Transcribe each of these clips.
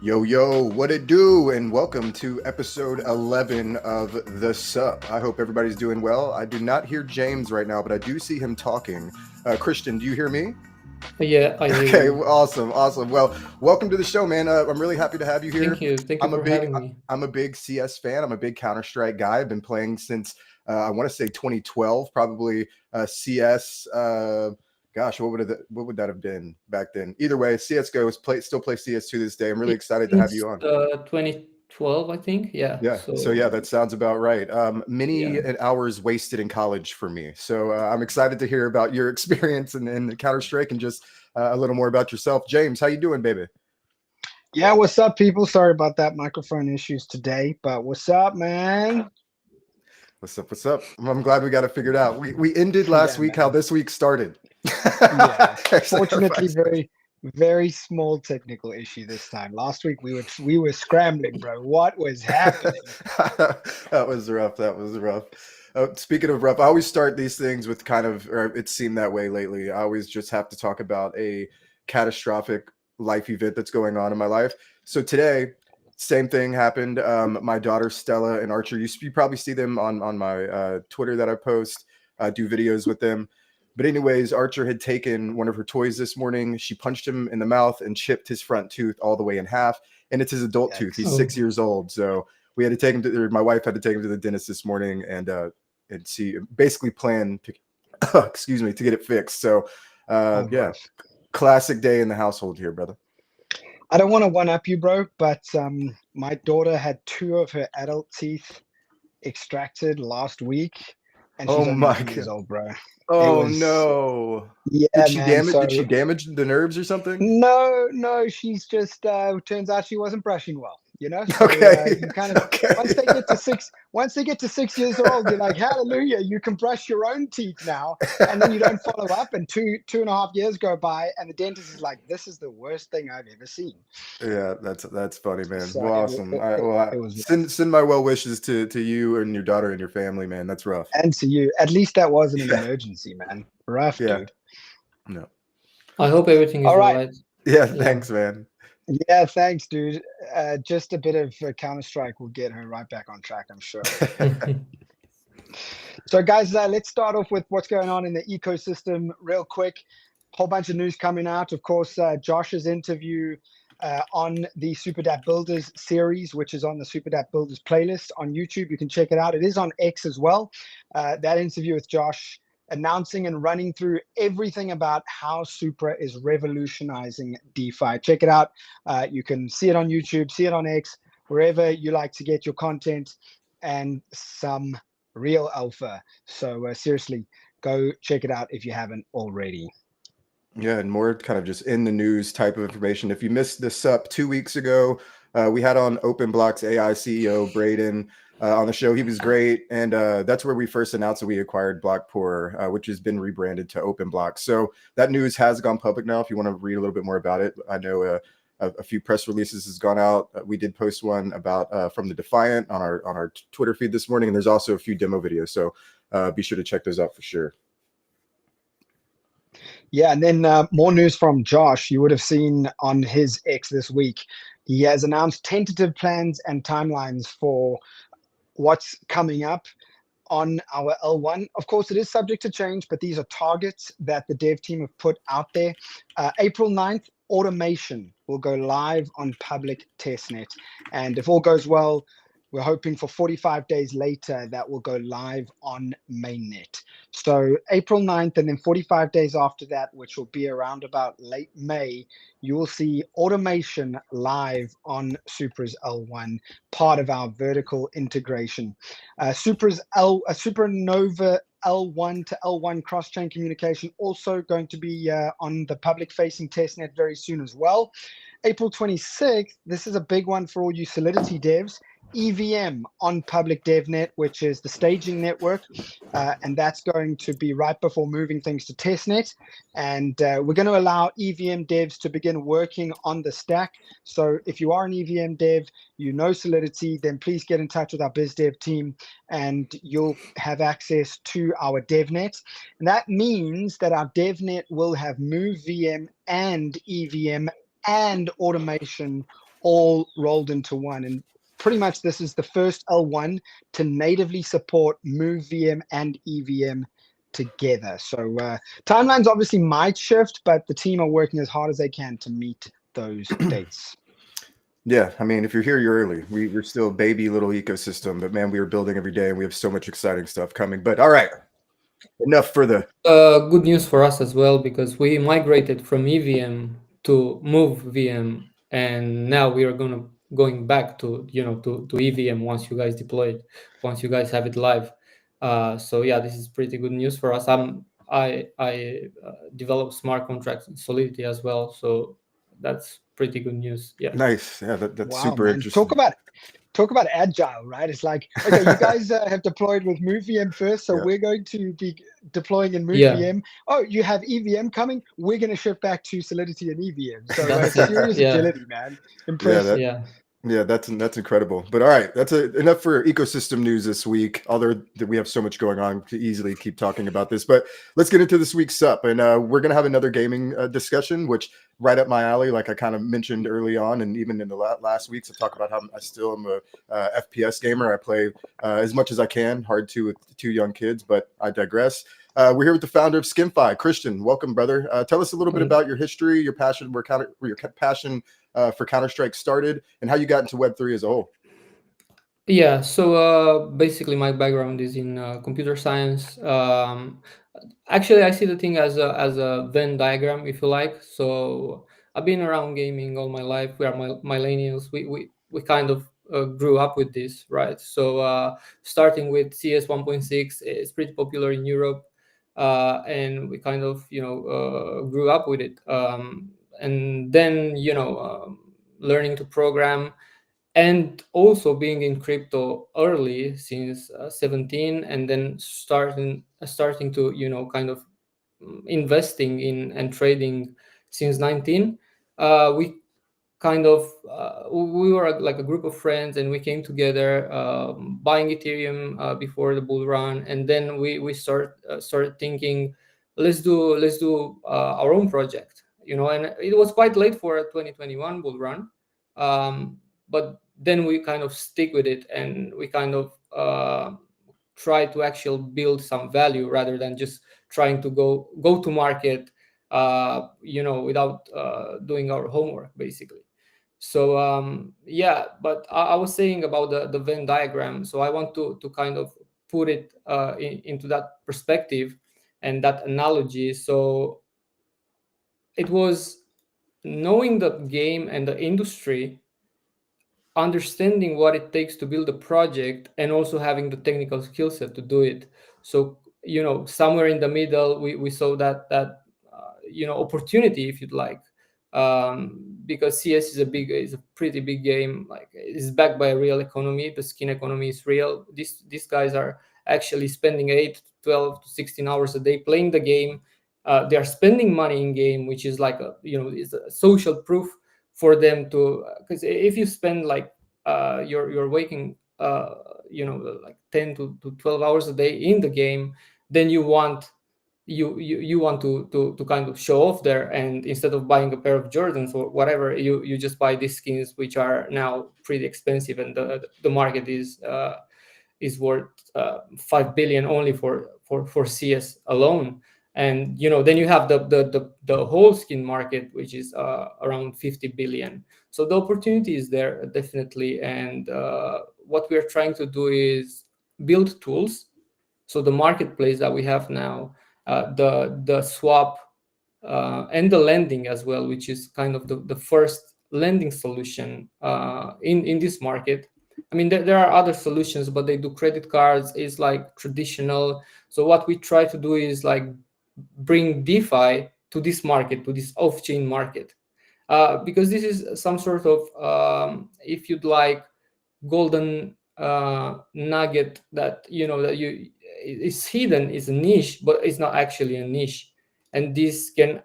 Yo, yo, what it do? And welcome to episode 11 of The Sup. I hope everybody's doing well. I do not hear James right now, but I do see him talking. Christian, do you hear me? Yeah, I hear Okay, you. awesome, awesome. Well, welcome to the show, man. I'm really happy to have you Thank here. you. Thank you I'm a for big, having me. I'm a big CS fan. I'm a big Counter-Strike guy. I've been playing since I want to say 2012, probably CS. Gosh, what would that have been back then? Either way, CS:GO still play CS to this day. I'm really excited to have Since you on. 2012, I think. Yeah. Yeah, so So yeah, that sounds about right. Many yeah. hours wasted in college for me. So I'm excited to hear about your experience in Counter Strike and just a little more about yourself. James, how you doing, baby? Yeah, what's up, people? Sorry about that microphone issues today, but what's up, man? What's up? What's up? I'm glad we got it figured out. We ended last Yeah, week how man. this week started. Yeah. Fortunately, Sacrifice. very small technical issue this time. Last week we were scrambling, bro. What was happening? That was rough. That was rough. Speaking of rough, I always start these things with kind of, or it seemed that way lately. I always just have to talk about a catastrophic life event that's going on in my life. So today, same thing happened. My daughter Stella and Archer, you probably see them on my Twitter that I post. I do videos with them. But anyways, Archer had taken one of her toys this morning. She punched him in the mouth and chipped his front tooth all the way in half. And it's his adult tooth. He's Yikes. 6 years Oh, old. So we had to take him to, or my wife had to take him to the dentist this morning and see, basically plan to, excuse me, to get it fixed. So Oh, yeah, rough. classic day in the household here, brother. I don't want to one up you, bro, but my daughter had two of her adult teeth extracted last week, and Oh she's only my 2 years god. old, bro. It Oh was, no. yeah, man. Did she So damage the nerves or something? no, she's just turns out she wasn't brushing well, you know? So Okay. you kind of Okay. once they get to 6 years old, you're like, hallelujah, you can brush your own teeth now. And then you don't follow up, and 2.5 years go by, and the dentist is like, this is the worst thing I've ever seen. Yeah, that's funny, man. So Well, awesome. it was rough. Send my well wishes to you and your daughter and your family, man. That's rough. And to you, at least that wasn't an Yeah, emergency, man. Rough, yeah. dude. No. I hope everything All is right. alright. Yeah, Yeah. thanks, man. Yeah, thanks, dude. Just a bit of Counter Strike will get her right back on track, I'm sure. So, guys, let's start off with what's going on in the ecosystem real quick. Whole bunch of news coming out. Of course, Josh's interview on the Super Dap Builders series, which is on the Super Dap Builders playlist on YouTube. You can check it out. It is on X as well. That interview with Josh announcing and running through everything about how Supra is revolutionizing DeFi. Check it out. You can see it on YouTube, see it on X, wherever you like to get your content, and some real alpha. So seriously, go check it out if you haven't already. Yeah, and more kind of just in the news type of information. If you missed this up 2 weeks ago, we had on OpenBlocks AI CEO Braden on the show. He was great, and that's where we first announced that we acquired Blockpour, which has been rebranded to OpenBlocks. So that news has gone public now. If you want to read a little bit more about it, I know a few press releases has gone out. We did post one about from the Defiant on our Twitter feed this morning, and there's also a few demo videos. So be sure to check those out for sure. Yeah, and then more news from Josh. You would have seen on his X this week. He has announced tentative plans and timelines for what's coming up on our L1. Of course, it is subject to change, but these are targets that the dev team have put out there. April 9th, automation will go live on public testnet. And if all goes well, we're hoping for 45 days later that will go live on mainnet. So April 9th, and then 45 days after that, which will be around about late May, you will see automation live on Supra's L1, part of our vertical integration. Supernova L1 to L1 cross-chain communication also going to be on the public-facing testnet very soon as well. April 26th, this is a big one for all you Solidity devs. EVM on public DevNet, which is the staging network, and that's going to be right before moving things to testnet. And we're going to allow EVM devs to begin working on the stack. So if you are an EVM dev, you know Solidity, then please get in touch with our biz dev team, and you'll have access to our DevNet. And that means that our DevNet will have MoveVM and EVM and automation all rolled into one. And pretty much this is the first L1 to natively support MoveVM and EVM together. So timelines obviously might shift, but the team are working as hard as they can to meet those dates. Yeah, I mean, if you're here, you're early. We're still a baby little ecosystem, but man, we are building every day, and we have so much exciting stuff coming. But all right, enough for the Good news for us as well, because we migrated from EVM to MoveVM, and now we are going back to to EVM once you guys deploy it, once you guys have it live. So yeah, this is pretty good news for us. I develop smart contracts in Solidity as well, so that's pretty good news. Yeah. nice. Yeah, that's Wow, super man. interesting. Talk about agile, right? It's like, okay, you guys have deployed with MoveVM first, so Yeah. we're going to be deploying in Yeah. MoveVM. Oh, you have EVM coming. We're going to shift back to Solidity and EVM. So That's it. serious Yeah. agility, man. Yeah, Impressive. Yeah. yeah, that's incredible. But all right, that's enough for ecosystem news this week. Although that we have so much going on to easily keep talking about this, but let's get into this week's sup, and we're gonna have another gaming discussion, which right up my alley. Like I kind of mentioned early on, and even in the last weeks, I talk about how I still am a FPS gamer. I play as much as I can, hard to with 2 young kids, but I digress. We're here with the founder of SkinFi, Christian. Welcome, brother. Tell us a little bit about your history, your passion, where your passion for Counter-Strike started, and how you got into Web3 as a whole. Yeah, so basically my background is in computer science. Actually, I see the thing as a Venn diagram, if you like. So I've been around gaming all my life. We are millennials. We kind of grew up with this, right? So starting with CS 1.6, it's pretty popular in Europe, and we kind of grew up with it. And then learning to program, and also being in crypto early since 17, and then starting to kind of investing in and trading since 19. We kind of we were like a group of friends, and we came together buying Ethereum before the bull run, and then we started thinking, let's do our own project, and it was quite late for a 2021 bull run. But then we kind of stick with it, and we kind of try to actually build some value rather than just trying to go to market without doing our homework, basically. So yeah, but I was saying about the Venn diagram, so I want to kind of put it into that perspective and that analogy. So it was knowing the game and the industry, understanding what it takes to build a project, and also having the technical skill set to do it. So somewhere in the middle, we saw that opportunity, if you'd like, because CS is a pretty big game. Like, it's backed by a real economy. The skin economy is real. These guys are actually spending 8 12 to 16 hours a day playing the game. They are spending money in game, which is like it's a social proof for them to, because if you spend like you're waking like 10 to 12 hours a day in the game, then you want to kind of show off there, and instead of buying a pair of Jordans or whatever, you just buy these skins, which are now pretty expensive, and the market is worth 5 billion only for CS alone. And then you have the whole skin market, which is around 50 billion. So the opportunity is there, definitely. And what we are trying to do is build tools. So the marketplace that we have now, the swap, and the lending as well, which is kind of the first lending solution in this market. I mean, there are other solutions, but they do credit cards. It's like traditional. So what we try to do is like bring DeFi to this market, to this off-chain market, because this is some sort of, if you'd like, golden nugget that is hidden, is a niche, but it's not actually a niche, and this can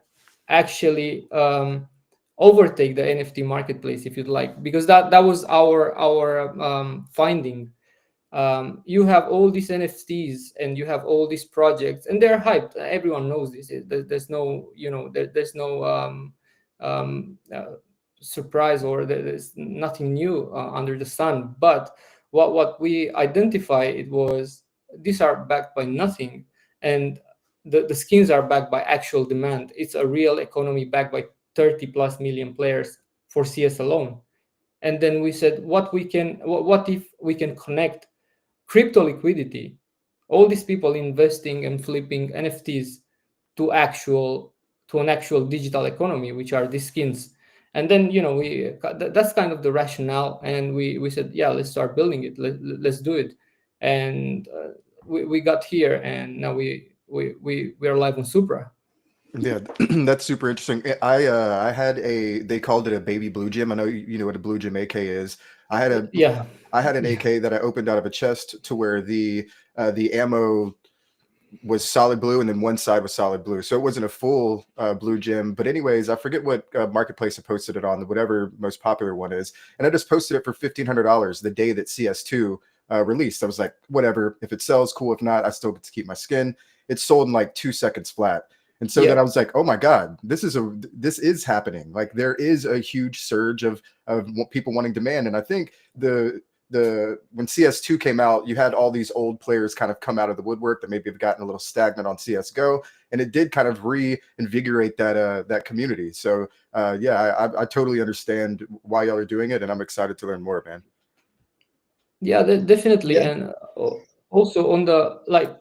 actually overtake the NFT marketplace, if you'd like, because that was our finding. You have all these NFTs, and you have all these projects, and they're hyped. Everyone knows this. There's no there's no surprise, or there's nothing new under the sun. But what we identify, it was these are backed by nothing, and the skins are backed by actual demand. It's a real economy backed by 30 plus million players for CS alone. And then we said, what if we can connect crypto liquidity, all these people investing and flipping NFTs to an actual digital economy, which are these skins. And then that's kind of the rationale, and we said, yeah, let's start building it. Let's do it. And we got here, and now we are live on Supra. Yeah, that's super interesting. I had they called it a baby blue gem. I know you know what a blue gem AK is. I had an Yeah. AK that I opened out of a chest to where the ammo was solid blue and then one side was solid blue, so it wasn't a full blue gem. But anyways, I forget what marketplace I posted it on, whatever most popular one is, and I just posted it for $1,500 the day that CS2 released. I was like, whatever, if it sells, cool. If not, I still get to keep my skin. It sold in like 2 seconds flat. And so then I was like, oh my God, this is happening. Like, there is a huge surge of people wanting demand. And I think when CS2 came out, you had all these old players kind of come out of the woodwork that maybe have gotten a little stagnant on CSGO, and it did kind of reinvigorate that community. So yeah, I totally understand why y'all are doing it, and I'm excited to learn more, man. Yeah, definitely. Yeah. And also on the, like,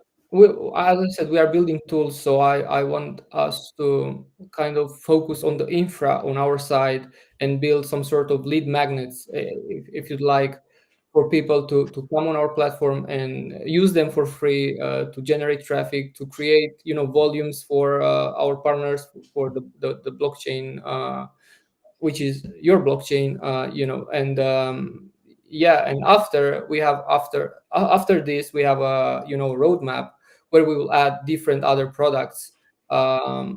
as I said, we are building tools, so I want us to kind of focus on the infra on our side and build some sort of lead magnets, if you'd like, for people to come on our platform and use them for free, to generate traffic, to create volumes for our partners, for the blockchain, which is your blockchain, and yeah. And after this, we have a roadmap where we will add different other products. I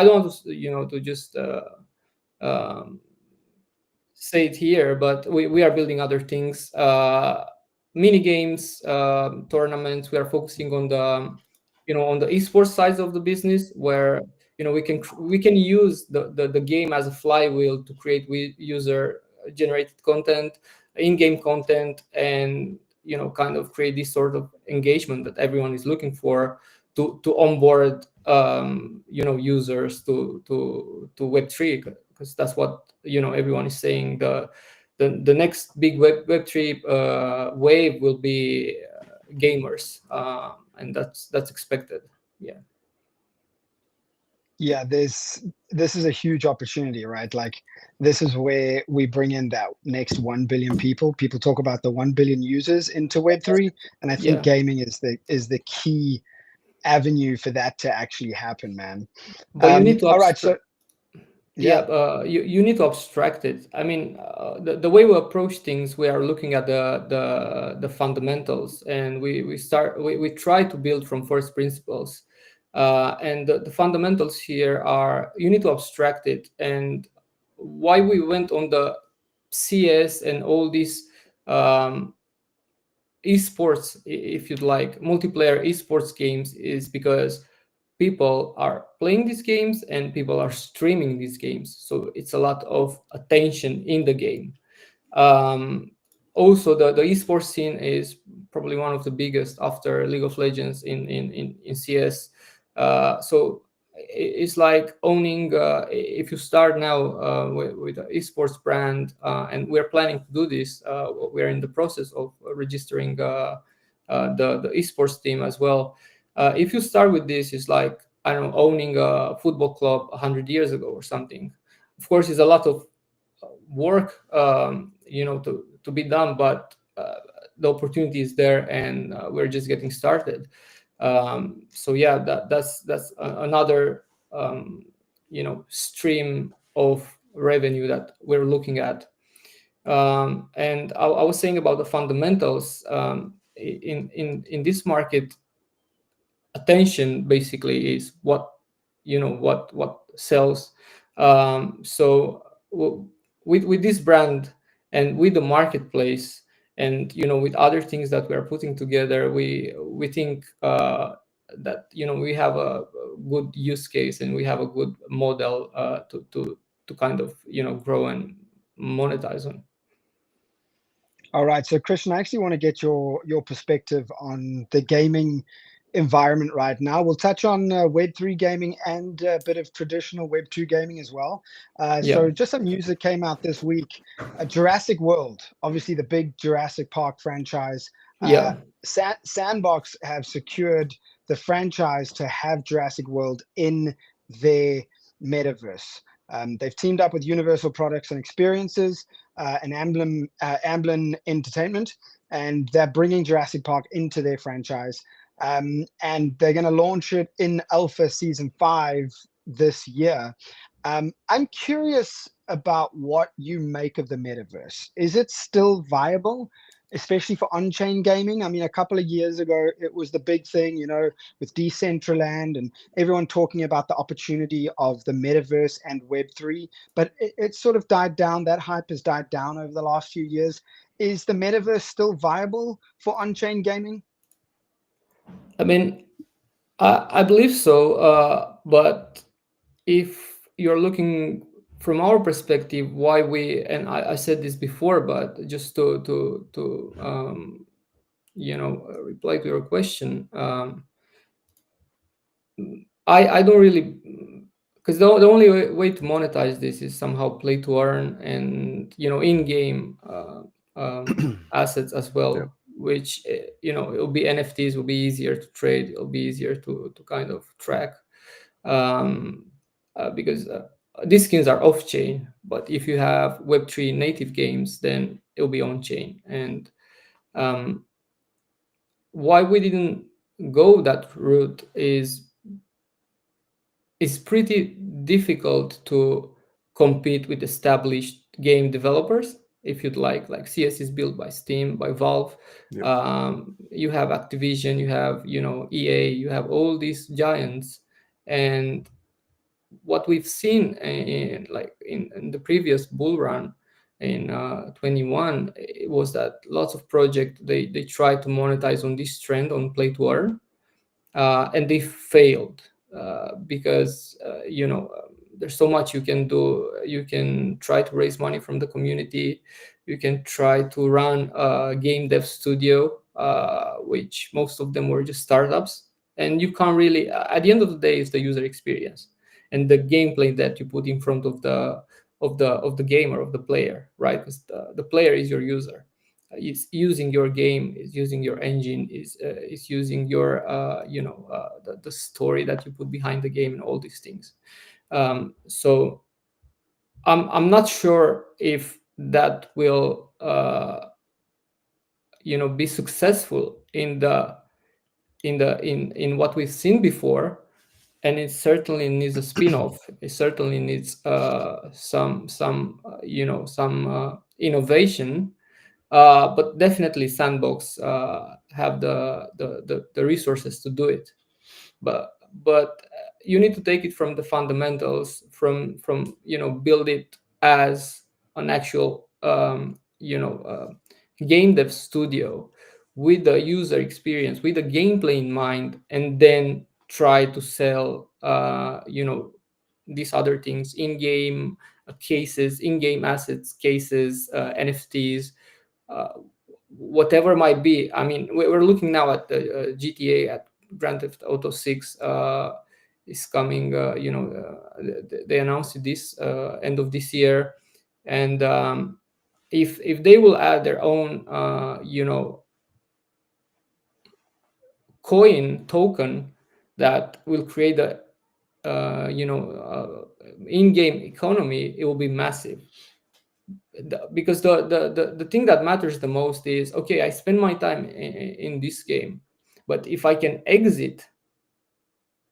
don't want to just say it here, but we are building other things, mini games, tournaments. We are focusing on the esports side of the business, where we can use the game as a flywheel to create user generated content, in-game content, and kind of create this sort of engagement that everyone is looking for, to onboard users to Web3, because that's what everyone is saying. The next big Web3 wave will be gamers, and that's expected. Yeah, this is a huge opportunity, right? Like, this is where we bring in that next 1 billion people. People talk about the 1 billion users into Web3, and I think gaming is the key avenue for that to actually happen, man. But you need to all right, so you need to abstract it. I mean, the way we approach things, we are looking at the fundamentals, and we try to build from first principles. And the fundamentals here are, you need to abstract it. And why we went on the CS and all these esports, if you'd like, multiplayer esports games, is because people are playing these games and people are streaming these games. So it's a lot of attention in the game. Also, the esports scene is probably one of the biggest after League of Legends in CS. So it's like owning, if you start now with an esports brand, and we're planning to do this, we're in the process of registering the esports team as well. If you start with this, it's like, I don't know, owning a football club 100 years ago or something. Of course, it's a lot of work, to be done, but the opportunity is there, and we're just getting started. So yeah, that's another stream of revenue that we're looking at. And I was saying about the fundamentals, in this market. Attention basically is what sells. So with this brand and with the marketplace, and with other things that we are putting together, we think that we have a good use case, and we have a good model to kind of grow and monetize on. All right, so Christian, I actually want to get your perspective on the gaming environment right now. We'll touch on Web3 gaming and a bit of traditional Web2 gaming as well. Yeah. So just some news that came out this week. Jurassic World, obviously the big Jurassic Park franchise. Yeah. Sandbox have secured the franchise to have Jurassic World in their metaverse. They've teamed up with Universal Products and Experiences and Amblin Entertainment, and they're bringing Jurassic Park into their franchise. And they're going to launch it in Alpha Season 5 this year. I'm curious about what you make of the metaverse. Is it still viable, especially for on-chain gaming? I mean, a couple of years ago, it was the big thing, with Decentraland and everyone talking about the opportunity of the metaverse and Web3, but it sort of died down. That hype has died down over the last few years. Is the metaverse still viable for on-chain gaming? I mean, I believe so, but if you're looking from our perspective, why we, and I said this before, but just to reply to your question, I don't really, because the only way to monetize this is somehow play to earn and in-game assets as well. Yeah. Which it'll be NFTs, will be easier to trade, it'll be easier to kind of track, because these skins are off chain. But if you have Web3 native games, then it'll be on chain. And why we didn't go that route is it's pretty difficult to compete with established game developers. If you'd like CS is built by Steam, by Valve. Yep. You have Activision, you have EA, you have all these giants. And what we've seen in the previous bull run in 21, it was that lots of projects they tried to monetize on this trend on play to earn, and they failed because there's so much you can do. You can try to raise money from the community. You can try to run a game dev studio, which most of them were just startups. And you can't really, at the end of the day, it's the user experience and the gameplay that you put in front of the gamer, of the player, right? Because the player is your user. Is using your game, is using your engine, is using your the story that you put behind the game and all these things. So I'm not sure if that will be successful in what we've seen before. And it certainly needs a spin-off. It certainly needs some innovation. But definitely Sandbox have the resources to do it. But you need to take it from the fundamentals, from build it as an actual game dev studio with the user experience, with the gameplay in mind, and then try to sell these other things, in-game cases, in-game assets, cases, NFTs, whatever might be. I mean, we're looking now at the GTA, at Grand Theft Auto 6 is coming. They announced this end of this year, and if they will add their own coin token that will create a in-game economy, it will be massive. Because the thing that matters the most is, okay, I spend my time in this game, but if I can exit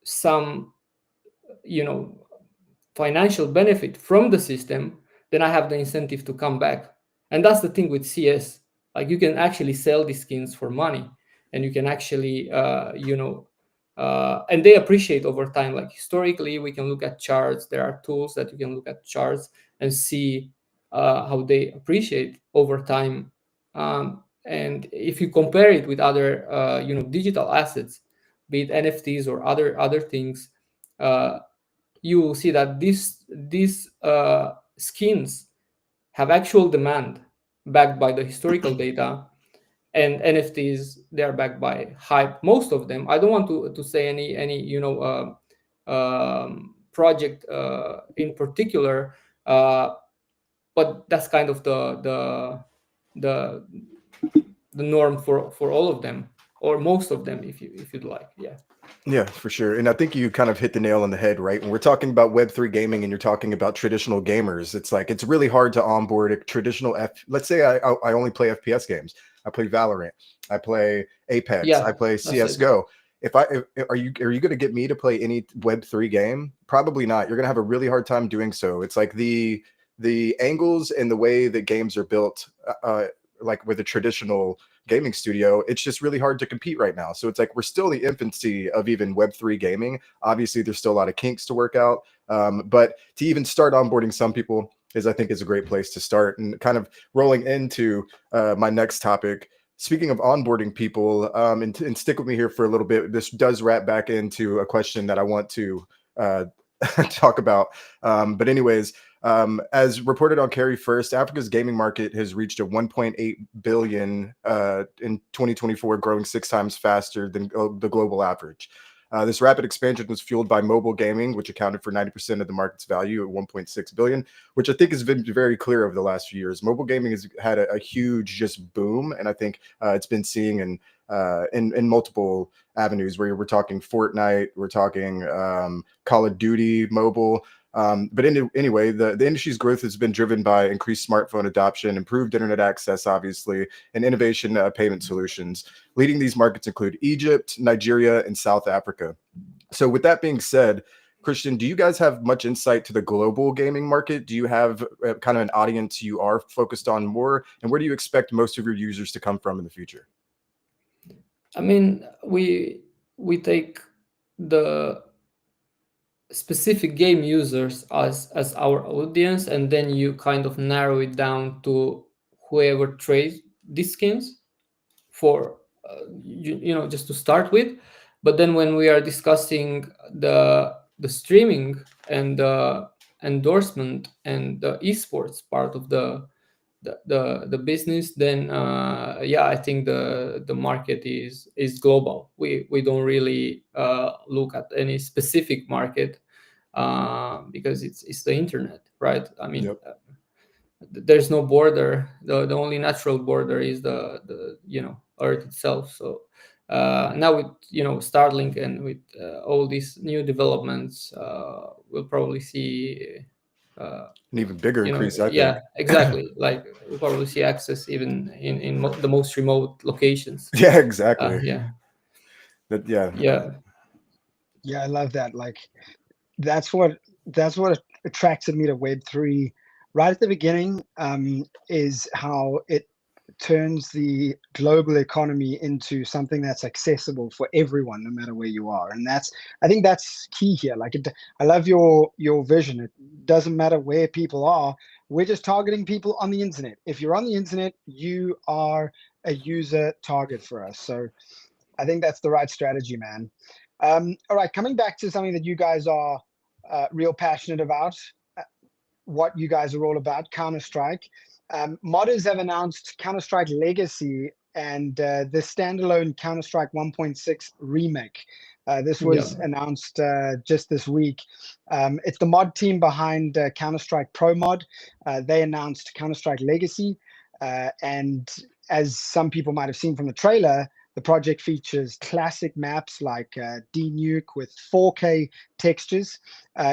some financial benefit from the system, then I have the incentive to come back. And that's the thing with CS. Like, you can actually sell these skins for money, and you can actually and they appreciate over time. Like, historically, we can look at charts. There are tools that you can look at charts and see how they appreciate over time. And if you compare it with other digital assets, be it NFTs or other things, you will see that these skins have actual demand backed by the historical data, and NFTs, they are backed by hype. Most of them. I don't want to say any project in particular, but that's kind of the the norm for all of them, or most of them, if you'd like. Yeah. Yeah, for sure. And I think you kind of hit the nail on the head, right? When we're talking about Web3 gaming and you're talking about traditional gamers, it's like it's really hard to onboard a traditional let's say I only play FPS games. I play Valorant, I play Apex, Yeah, I play that's it. CS:GO. Are you going to get me to play any Web3 game? Probably not. You're going to have a really hard time doing so. It's like the angles and the way that games are built, like with a traditional gaming studio, it's just really hard to compete right now. So it's like we're still in the infancy of even Web3 gaming. Obviously, there's still a lot of kinks to work out, but to even start onboarding some people I think is a great place to start. And kind of rolling into my next topic. Speaking of onboarding people, and stick with me here for a little bit. This does wrap back into a question that I want to talk about. But anyways, as reported on Carry First, Africa's gaming market has reached a 1.8 billion in 2024, growing 6 times faster than the global average. This rapid expansion was fueled by mobile gaming, which accounted for 90% of the market's value at 1.6 billion, which I think has been very clear over the last few years. Mobile gaming has had a huge just boom, and I think it's been seeing in multiple avenues where we're talking Fortnite, we're talking Call of Duty mobile. But anyway, the industry's growth has been driven by increased smartphone adoption, improved internet access, obviously, and innovation payment solutions. Leading these markets include Egypt, Nigeria, and South Africa. So with that being said, Christian, do you guys have much insight to the global gaming market? Do you have kind of an audience you are focused on more? And where do you expect most of your users to come from in the future? I mean, we take the specific game users as our audience, and then you kind of narrow it down to whoever trades these skins for just to start with. But then when we are discussing the streaming and the endorsement and the esports part of the business, then I think the market is global. We don't really look at any specific market, because it's the internet, right? I mean, Yep. there's no border. The only natural border is the Earth itself. So now with Starlink and with all these new developments, we'll probably see An even bigger increase, I think. yeah, exactly. Like we'll probably see access even in the most remote locations. Yeah, exactly. Yeah. Yeah. Yeah, I love that. Like that's what attracted me to Web3 right at the beginning, is how it turns the global economy into something that's accessible for everyone, no matter where you are. And I think that's key here. Like I love your vision. It doesn't matter where people are. We're just targeting people on the internet. If you're on the internet, you are a user target for us. So I think that's the right strategy, man. All right, coming back to something that you guys are real passionate about, what you guys are all about, Counter-Strike. Modders have announced Counter-Strike Legacy and the standalone Counter-Strike 1.6 remake. This was announced just this week. It's the mod team behind Counter-Strike Pro Mod. They announced Counter-Strike Legacy, and as some people might have seen from the trailer, the project features classic maps like D-Nuke with 4K textures,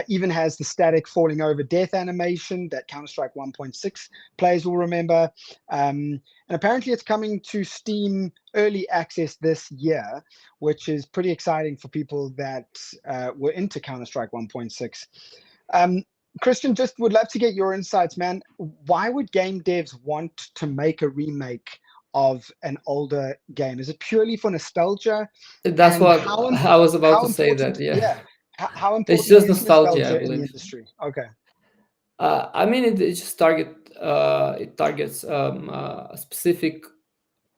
even has the static falling over death animation that Counter-Strike 1.6 players will remember. And apparently it's coming to Steam early access this year, which is pretty exciting for people that were into Counter-Strike 1.6. Christian, just would love to get your insights, man. Why would game devs want to make a remake of an older game? Is it purely for nostalgia? That's And what I was about to say. That how important it's just is nostalgia, I nostalgia in the believe. industry? Okay. I mean, it just targets a specific,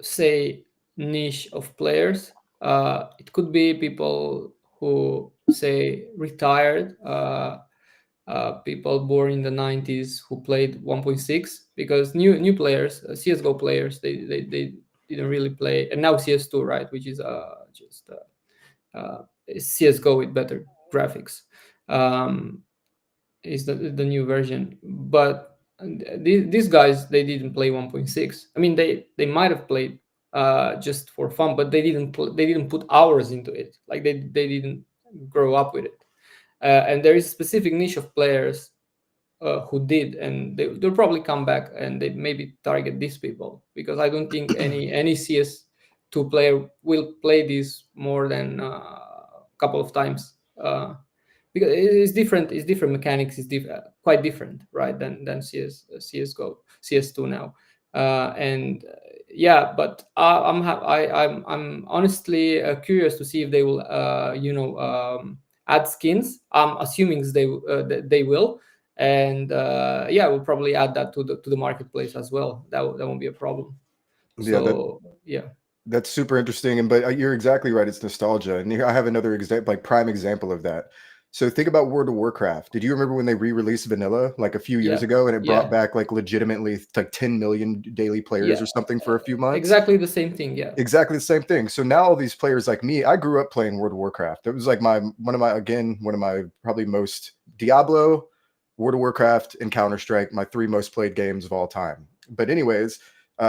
say, niche of players. It could be people who say retired people born in the 90s who played 1.6, because new players, CS:GO players, they didn't really play, and now CS2, right, which is just CS:GO with better graphics, is the new version. But these guys, they didn't play 1.6. I mean, they might have played just for fun, but they didn't put hours into it. Like they didn't grow up with it. And there is a specific niche of players who did, and they'll probably come back and they maybe target these people, because I don't think any CS2 player will play this more than a couple of times, because it's different. It's different mechanics. It's quite different, right, than CS:GO, CS2 now, and yeah. But I'm honestly curious to see if they will add skins. I'm assuming they will, and yeah, we'll probably add that to the marketplace as well. That won't be a problem. So yeah. That's super interesting. And but you're exactly right. It's nostalgia. And here I have another example, like prime example of that. So think about World of Warcraft. Did you remember when they re-released vanilla like a few years ago, and it brought back like legitimately like 10 million daily players or something for a few months? Exactly the same thing. Yeah. Exactly the same thing. So now all these players like me, I grew up playing World of Warcraft. It was like one of my probably most Diablo, World of Warcraft, and Counter-Strike, my 3 most played games of all time. But anyways,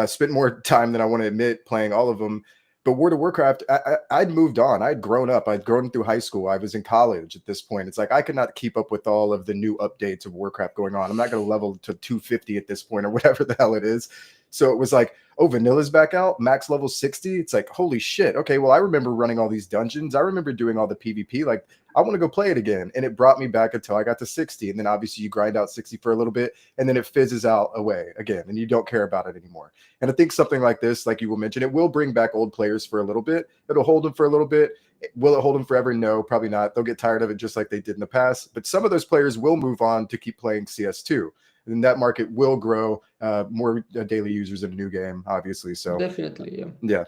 spent more time than I want to admit playing all of them. But World of Warcraft, I'd moved on. I'd grown up. I'd grown through high school. I was in college at this point. It's like I could not keep up with all of the new updates of Warcraft going on. I'm not going to level to 250 at this point or whatever the hell it is. So it was like, oh, vanilla's back out, max level 60. It's like, holy shit. Okay, well, I remember running all these dungeons. I remember doing all the PvP. Like, I want to go play it again. And it brought me back until I got to 60. And then obviously you grind out 60 for a little bit, and then it fizzes out away again, and you don't care about it anymore. And I think something like this, like you will mention, it will bring back old players for a little bit. It'll hold them for a little bit. Will it hold them forever? No, probably not. They'll get tired of it just like they did in the past. But some of those players will move on to keep playing CS2. And that market will grow, more daily users in a new game, obviously. So definitely, yeah. Yeah.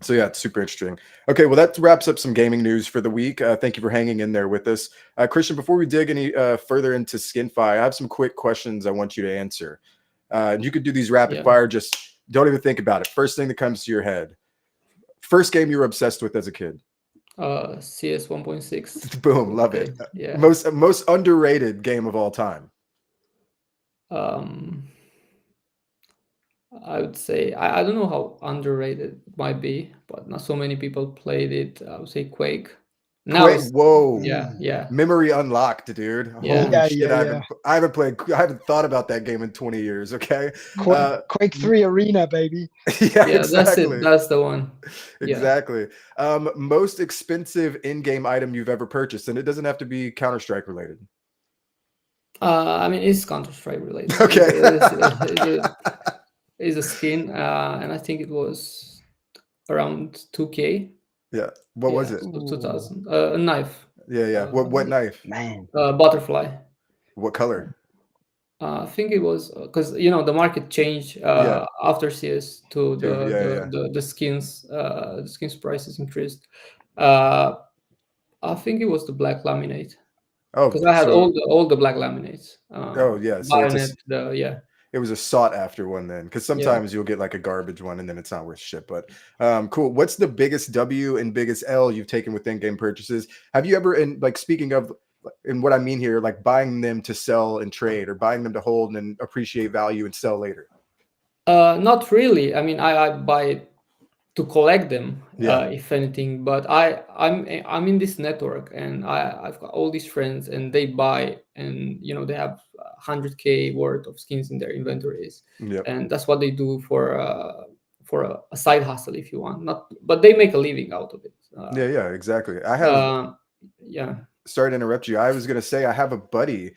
So yeah, it's super interesting. Okay, well, that wraps up some gaming news for the week. Thank you for hanging in there with us. Christian, before we dig any further into SkinFi, I have some quick questions I want you to answer. You could do these rapid fire, just don't even think about it. First thing that comes to your head. First game you were obsessed with as a kid. CS 1.6. Boom, love it. Yeah. Most underrated game of all time. I would say I don't know how underrated it might be, but not so many people played it. I would say Quake. Now Quake, whoa, yeah. Memory unlocked, dude. Yeah. Holy shit, I haven't thought about that game in 20 years. Okay, Quake 3 Arena, baby. Yeah, exactly. That's the one. Exactly. Most expensive in-game item you've ever purchased, and it doesn't have to be Counter-Strike related. I mean, it's Counter-Strike related. Okay. It's a skin, and I think it was around 2K. Yeah. What was it? 2000. A knife. Yeah. What knife? Man. Butterfly. What color? I think it was because the market changed after CS2. The skins prices increased. I think it was the black laminate. Oh, because I had all the black laminates. So it was a sought after one then, because sometimes you'll get like a garbage one and then it's not worth shit. But cool. What's the biggest W and biggest L you've taken with in-game purchases? Have you ever, speaking of, and what I mean here, like buying them to sell and trade, or buying them to hold and appreciate value and sell later? Not really. I mean, I buy it to collect them, if anything. But I'm in this network, and I've got all these friends, and they buy, and they have 100K worth of skins in their inventories, and that's what they do for a side hustle, if you want. But they make a living out of it. Yeah, exactly. I have. Sorry to interrupt you. I was gonna say I have a buddy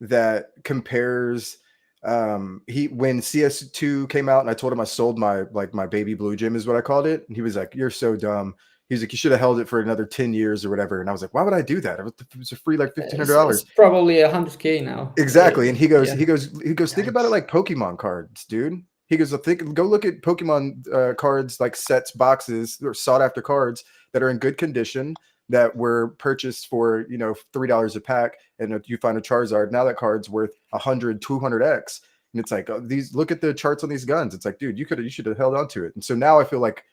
that compares. When CS2 came out, and I told him I sold my baby blue gem is what I called it, and he was like, "You're so dumb." He's like, "You should have held it for another 10 years or whatever." And I was like, "Why would I do that? It was a free like $1,500. It's probably 100K now." Exactly. And he goes, think about it like Pokemon cards, dude. He goes, go look at Pokemon cards, like sets, boxes, or sought after cards that are in good condition, that were purchased for, you know, $3 a pack, and if you find a Charizard, now that card's worth 100, 200x. And it's like, these, look at the charts on these guns. It's like, dude, you should have held on to it. And so now I feel like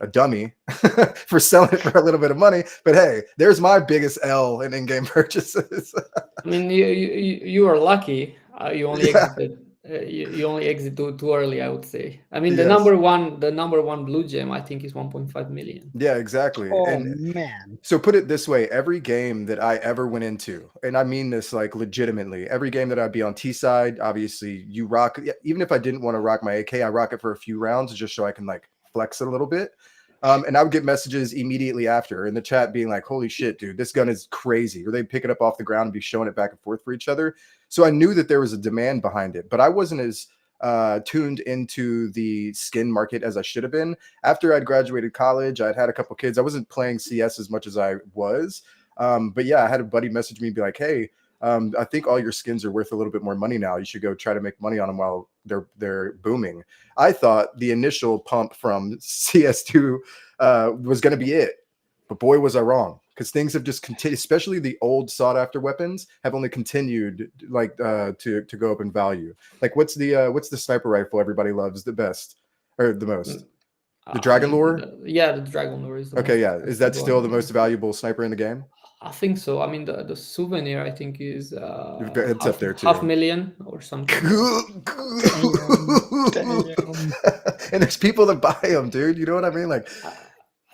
a dummy for selling it for a little bit of money. But hey, there's my biggest L in in-game purchases. I mean, you are lucky. You only Yeah. exited. You only exit too early, I would say. I mean, the Yes. number one blue gem, I think, is 1.5 million. Yeah, exactly. Oh And man. so put it this way, every game that I ever went into, and I mean this like legitimately, every game that I'd be on T side, obviously you rock, even if I didn't want to rock my AK, I rock it for a few rounds just so I can like flex it a little bit. And I would get messages immediately after in the chat being like, holy shit, dude, this gun is crazy. Or they'd pick it up off the ground and be showing it back and forth for each other. So I knew that there was a demand behind it, but I wasn't as tuned into the skin market as I should have been. After I'd graduated college, I'd had a couple kids. I wasn't playing CS as much as I was. But yeah, I had a buddy message me and be like, hey, I think all your skins are worth a little bit more money now. You should go try to make money on them while they're booming. I thought the initial pump from CS2 was going to be it, but boy, was I wrong, because things have just continued, especially the old sought after weapons have only continued like to go up in value. Like what's the sniper rifle everybody loves the best or the most? The Dragon Lore? The Dragon Lore is the Okay, most yeah. Is that still the one. most valuable sniper in the game? I think so. I mean, the souvenir, I think, is It's up there too. $500,000 or something. Damn. And there's people that buy them, dude. You know what I mean? Like,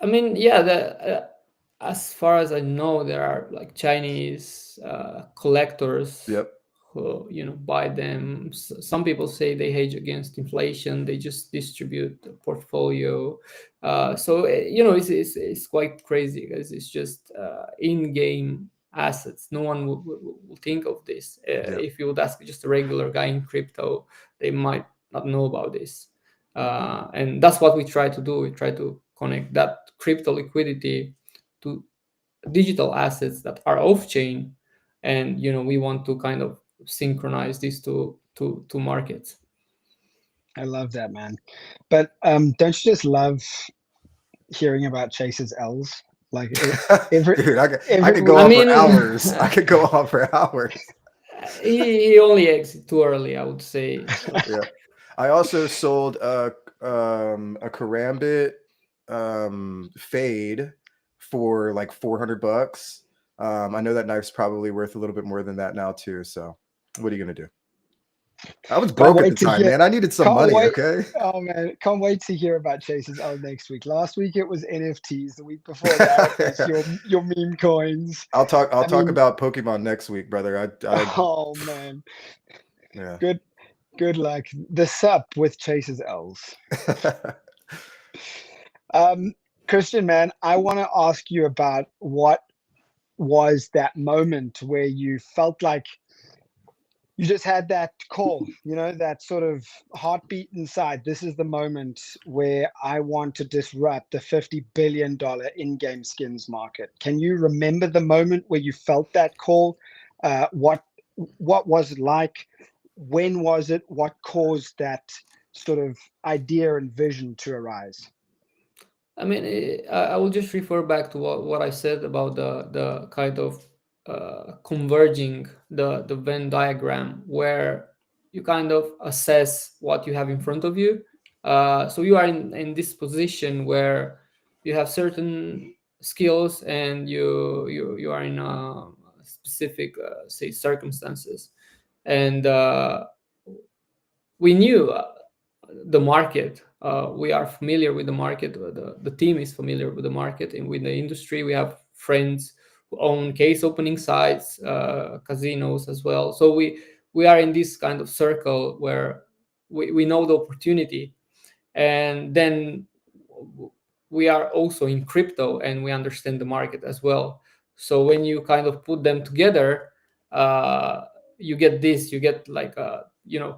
I mean, yeah. As far as I know, there are like Chinese collectors yep. who buy them. Some people say they hedge against inflation. They just distribute the portfolio. So it's quite crazy because it's just in-game assets. No one will think of this. If you would ask just a regular guy in crypto, they might not know about this. And that's what we try to do. We try to connect that crypto liquidity to digital assets that are off-chain, and we want to kind of synchronize these two markets. I love that, man. But don't you just love hearing about Chase's L's? Like dude, I could go on for hours. I could go on for hours. He only exit too early, I would say. So. Yeah. I also sold a Karambit fade for like $400. I know that knife's probably worth a little bit more than that now too. So what are you gonna do? I was broke at the time, man. I needed some money. Okay. Oh man, can't wait to hear about Chase's L next week. Last week it was NFTs. The week before that was your meme coins. I'll talk about Pokemon next week, brother. Oh man. Yeah. Good luck. The sup with Chase's L's. Christian, man, I want to ask you about what was that moment where you felt like you just had that call, that sort of heartbeat inside. This is the moment where I want to disrupt the $50 billion in-game skins market. Can you remember the moment where you felt that call? What was it like? When was it? What caused that sort of idea and vision to arise? I mean, I will just refer back to what I said about the kind of converging the Venn diagram, where you kind of assess what you have in front of you. So you are in this position where you have certain skills and you are in a specific say circumstances, and we knew the market. We are familiar with the market. The team is familiar with the market and with the industry. We have friends who own case opening sites, casinos as well. So we are in this kind of circle where we know the opportunity, and then we are also in crypto and we understand the market as well. So when you kind of put them together, you get this. You get like a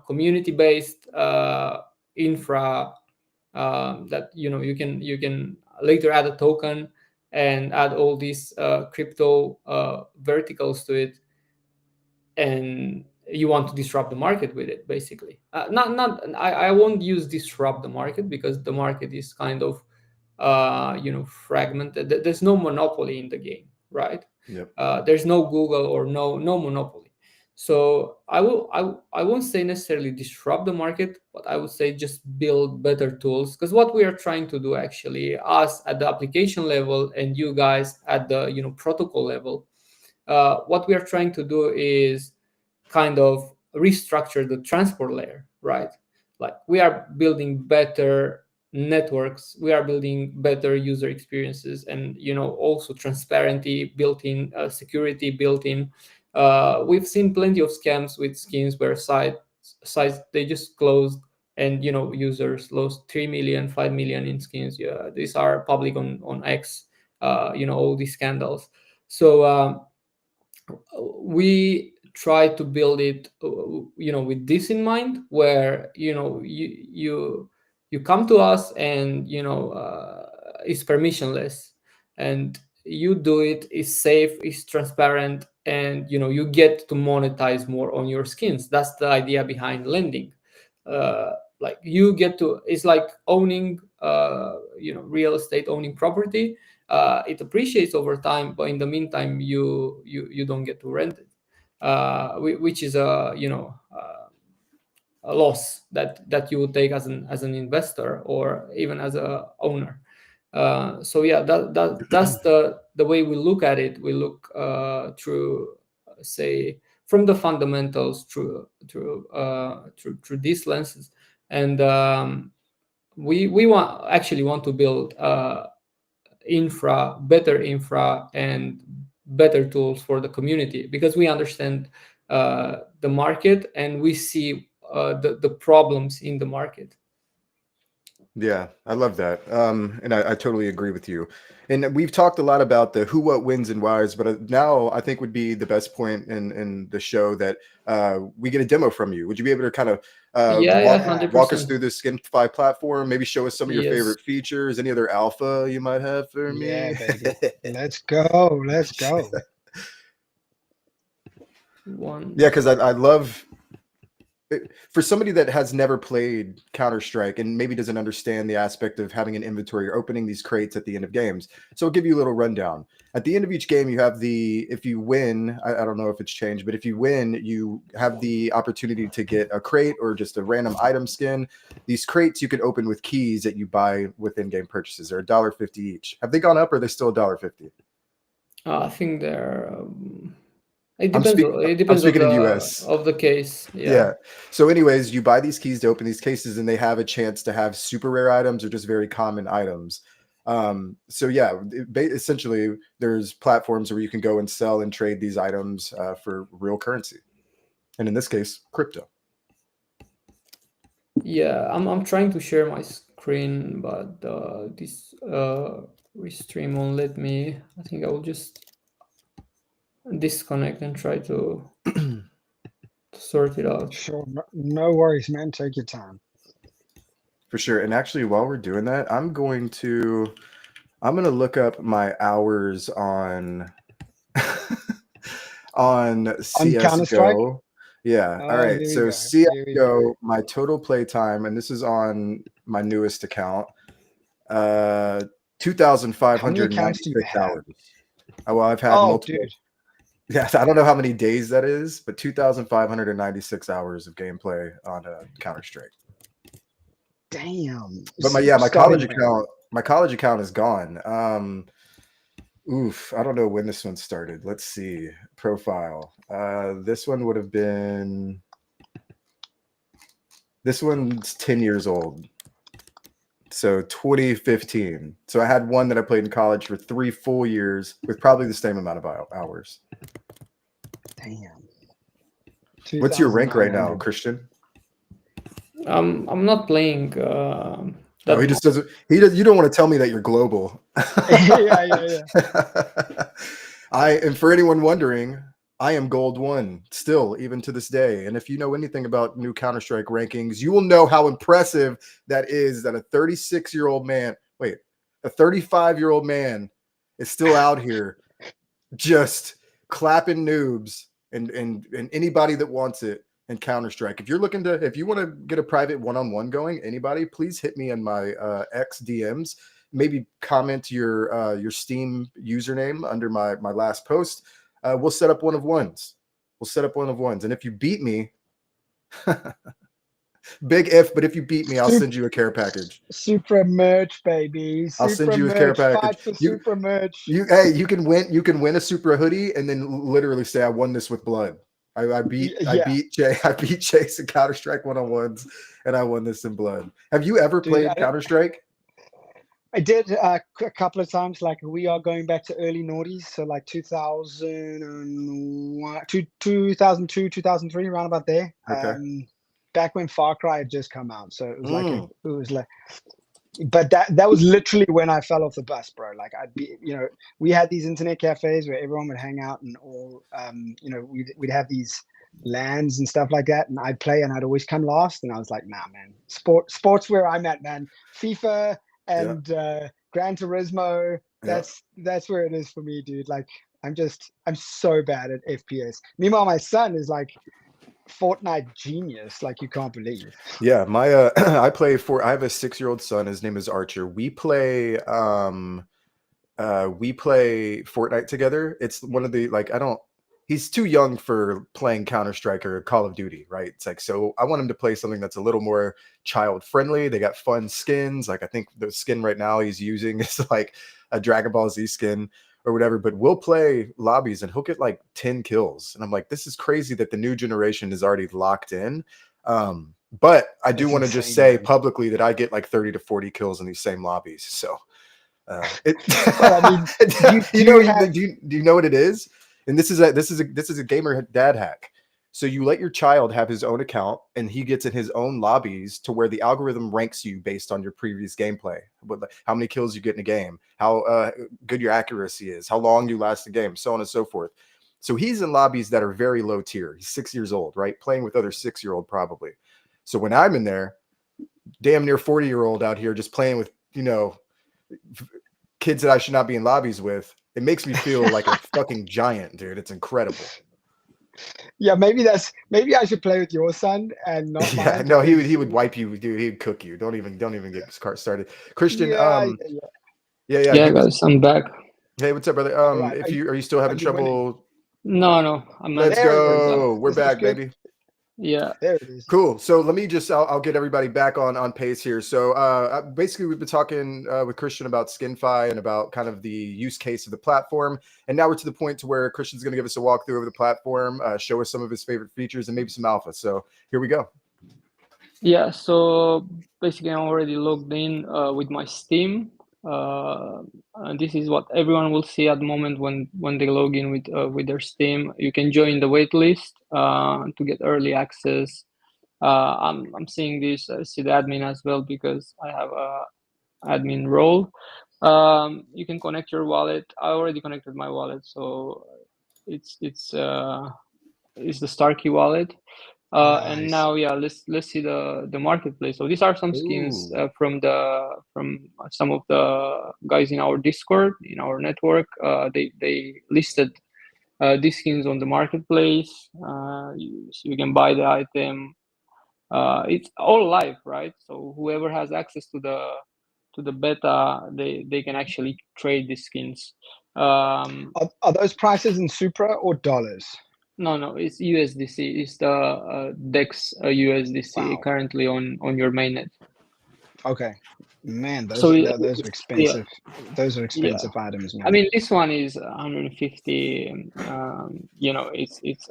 community-based infra that you can later add a token and add all these crypto verticals to it, and you want to disrupt the market with it, basically. I won't use disrupt the market, because the market is kind of fragmented. There's no monopoly in the game, right? Yep. There's no Google or no monopoly. So I won't say necessarily disrupt the market, but I would say just build better tools, because what we are trying to do, actually, us at the application level and you guys at the protocol level, what we are trying to do is kind of restructure the transport layer, right? Like, we are building better networks, we are building better user experiences, and also transparency built in, security built in. We've seen plenty of scams with skins where sites they just closed, and users lost 3 million, 5 million in skins. Yeah, these are public on X. All these scandals. So we try to build it with this in mind, where you come to us, and it's permissionless, and you do it, is safe, is transparent, and you get to monetize more on your skins. That's the idea behind lending. Like, you get to, it's like owning real estate, owning property. It appreciates over time, but in the meantime you don't get to rent it, which is a loss that you would take as an investor, or even as a owner. So yeah, that's the way we look at it. We look through, say, from the fundamentals, through these lenses. And we want to build better infra and better tools for the community, because we understand the market, and we see the problems in the market. Yeah, I love that. And I totally agree with you. And we've talked a lot about the who, what, wins, and whys, but now I think would be the best point in the show that we get a demo from you. Would you be able to kind of Yeah, walk us 100%. through the SkinFi platform? Maybe show us some of your Yes. favorite features, any other alpha you might have for Yeah, me? baby. Let's go. Let's go. Yeah, because I love for somebody that has never played Counter-Strike and maybe doesn't understand the aspect of having an inventory or opening these crates at the end of games. So I'll give you a little rundown. At the end of each game, you have if you win, I don't know if it's changed, but if you win, you have the opportunity to get a crate or just a random item skin. These crates you can open with keys that you buy with in-game purchases. They're $1.50 each. Have they gone up, or are they still $1.50? I think they're it I'm depends. I'm speaking in US. Of the case. Yeah. So anyways, you buy these keys to open these cases, and they have a chance to have super rare items or just very common items. So yeah, essentially there's platforms where you can go and sell and trade these items for real currency. And in this case, crypto. Yeah, I'm trying to share my screen, but this restream won't let me. I think I will just disconnect and try to sort it out. Sure. No worries, man. Take your time. For sure. And actually, while we're doing that, I'm going to look up my hours on on Counter-Strike? CSGO. Yeah. All Oh, right. here we So go. Here we go. CSGO, my total play time, and this is on my newest account, How many 2,596 accounts do you have? hours. Well, I've had Oh, multiple. dude. Yeah, I don't know how many days that is, but 2,596 hours of gameplay on Counter-Strike. Damn. But my college account is gone. I don't know when this one started. Let's see. Profile. This one would have been. This one's 10 years old. So 2015. So I had one that I played in college for 3 full years with probably the same amount of hours. Damn. What's your rank right now, 2,900. Christian? I'm not playing. No, he just doesn't. He does. You don't want to tell me that you're global. Yeah. And for anyone wondering, I am gold 1 still, even to this day. And if you know anything about new Counter-Strike rankings, you will know how impressive that is. That a 36-year-old man, a 35-year-old man, is still out here, just clapping noobs and anybody that wants it. And Counter-Strike. If you want to get a private one-on-one going, anybody, please hit me in my X DMs maybe comment your Steam username under my last post. We'll set up one of ones. We'll set up one of ones. And if you beat me, big if, but if you beat me, I'll send you a care package. Supra merch, baby. I'll send Supra you a care merch. package. Fight for Supra merch. Hey, you can win a Supra hoodie and then literally say I won this with blood. I beat Chase in Counter-Strike 1-on-1s, and I won this in blood. Have you ever played Counter-Strike? I did a couple of times. Like, we are going back to early noughties, so like 2001, 2002, 2003, around about there. Okay. Back when Far Cry had just come out, so it was like, but that was literally when I fell off the bus, bro. Like, we had these internet cafes where everyone would hang out, and all, we'd have these LANs and stuff like that, and I'd play, and I'd always come last, and I was like, nah, man, sports where I'm at, man. FIFA and Gran Turismo, that's where it is for me, dude. Like, I'm so bad at FPS. Meanwhile, my son is like Fortnite genius, like you can't believe. Yeah, my I have a 6-year-old son. His name is Archer. We play Fortnite together. It's one of the, like, he's too young for playing Counter-Strike or Call of Duty, right? It's like, so I want him to play something that's a little more child friendly. They got fun skins. Like, I think the skin right now he's using is like a Dragon Ball Z skin or whatever, but we'll play lobbies and he'll get like 10 kills. And I'm like, this is crazy that the new generation is already locked in. But I do want to just say publicly that I get like 30 to 40 kills in these same lobbies. So do you know what it is? And this is a gamer dad hack. So you let your child have his own account, and he gets in his own lobbies to where the algorithm ranks you based on your previous gameplay, how many kills you get in a game, how good your accuracy is, how long you last the game, so on and so forth. So he's in lobbies that are very low tier. He's 6 years old, right? Playing with other 6-year-old probably. So when I'm in there, damn near 40-year-old out here just playing with, kids that I should not be in lobbies with, it makes me feel like a fucking giant, dude. It's incredible. Yeah, maybe I should play with your son and not mine. Yeah, no, he would wipe you, dude. He'd cook you. Don't even get this cart started. Christian, Yeah, guys, I'm back. Hey, what's up, brother? Right. Are you still having trouble? No, I'm not. Let's go. We're back, baby. Yeah, there it is. Cool. So let me I'll get everybody back on pace here. So basically we've been talking with Christian about SkinFi and about kind of the use case of the platform. And now we're to the point to where Christian's going to give us a walkthrough of the platform, show us some of his favorite features and maybe some alpha. So here we go. Yeah. So basically I'm already logged in with my Steam. And this is what everyone will see at the moment when they log in with their Steam. You can join the waitlist to get early access. I'm seeing this. I see the admin as well because I have a admin role. You can connect your wallet. I already connected my wallet, so it's the Starkey wallet. Nice. And now, let's see the marketplace. So these are some skins from some of the guys in our Discord, in our network. They listed these skins on the marketplace. So you can buy the item. It's all live, right? So whoever has access to the beta, they can actually trade these skins. Are those prices in Supra or dollars? No, it's USDC. It's the DEX USDC currently on your mainnet. Okay, man, those are expensive. Yeah. Those are expensive items, man. I mean, this one is 150. It's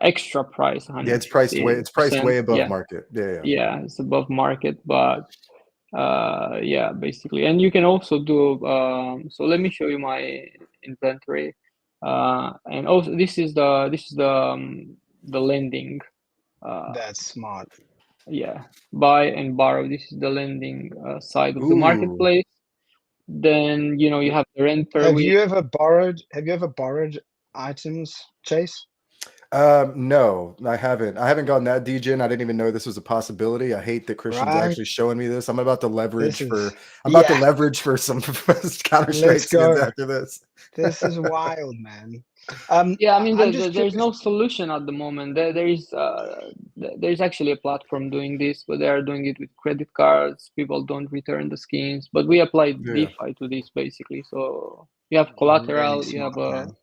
extra price. Yeah, it's priced way above market. Yeah, it's above market, but basically, and you can also do. So let me show you my inventory. And also this is the lending. That's smart. Yeah, buy and borrow. This is the lending side of the marketplace. Then you have the rent per week. Have you ever borrowed items, Chase? No, I haven't. I haven't gotten that degen. I didn't even know this was a possibility. I hate that Christian's actually showing me this. I'm about to leverage for some Counter-Strike skins after this. This is wild, man. Yeah, I mean, I'm just there's curious. no solution at the moment. There's actually a platform doing this, but they are doing it with credit cards. People don't return the skins, but we apply Yeah. DeFi to this basically. So you have Really collateral, you smart, have a man.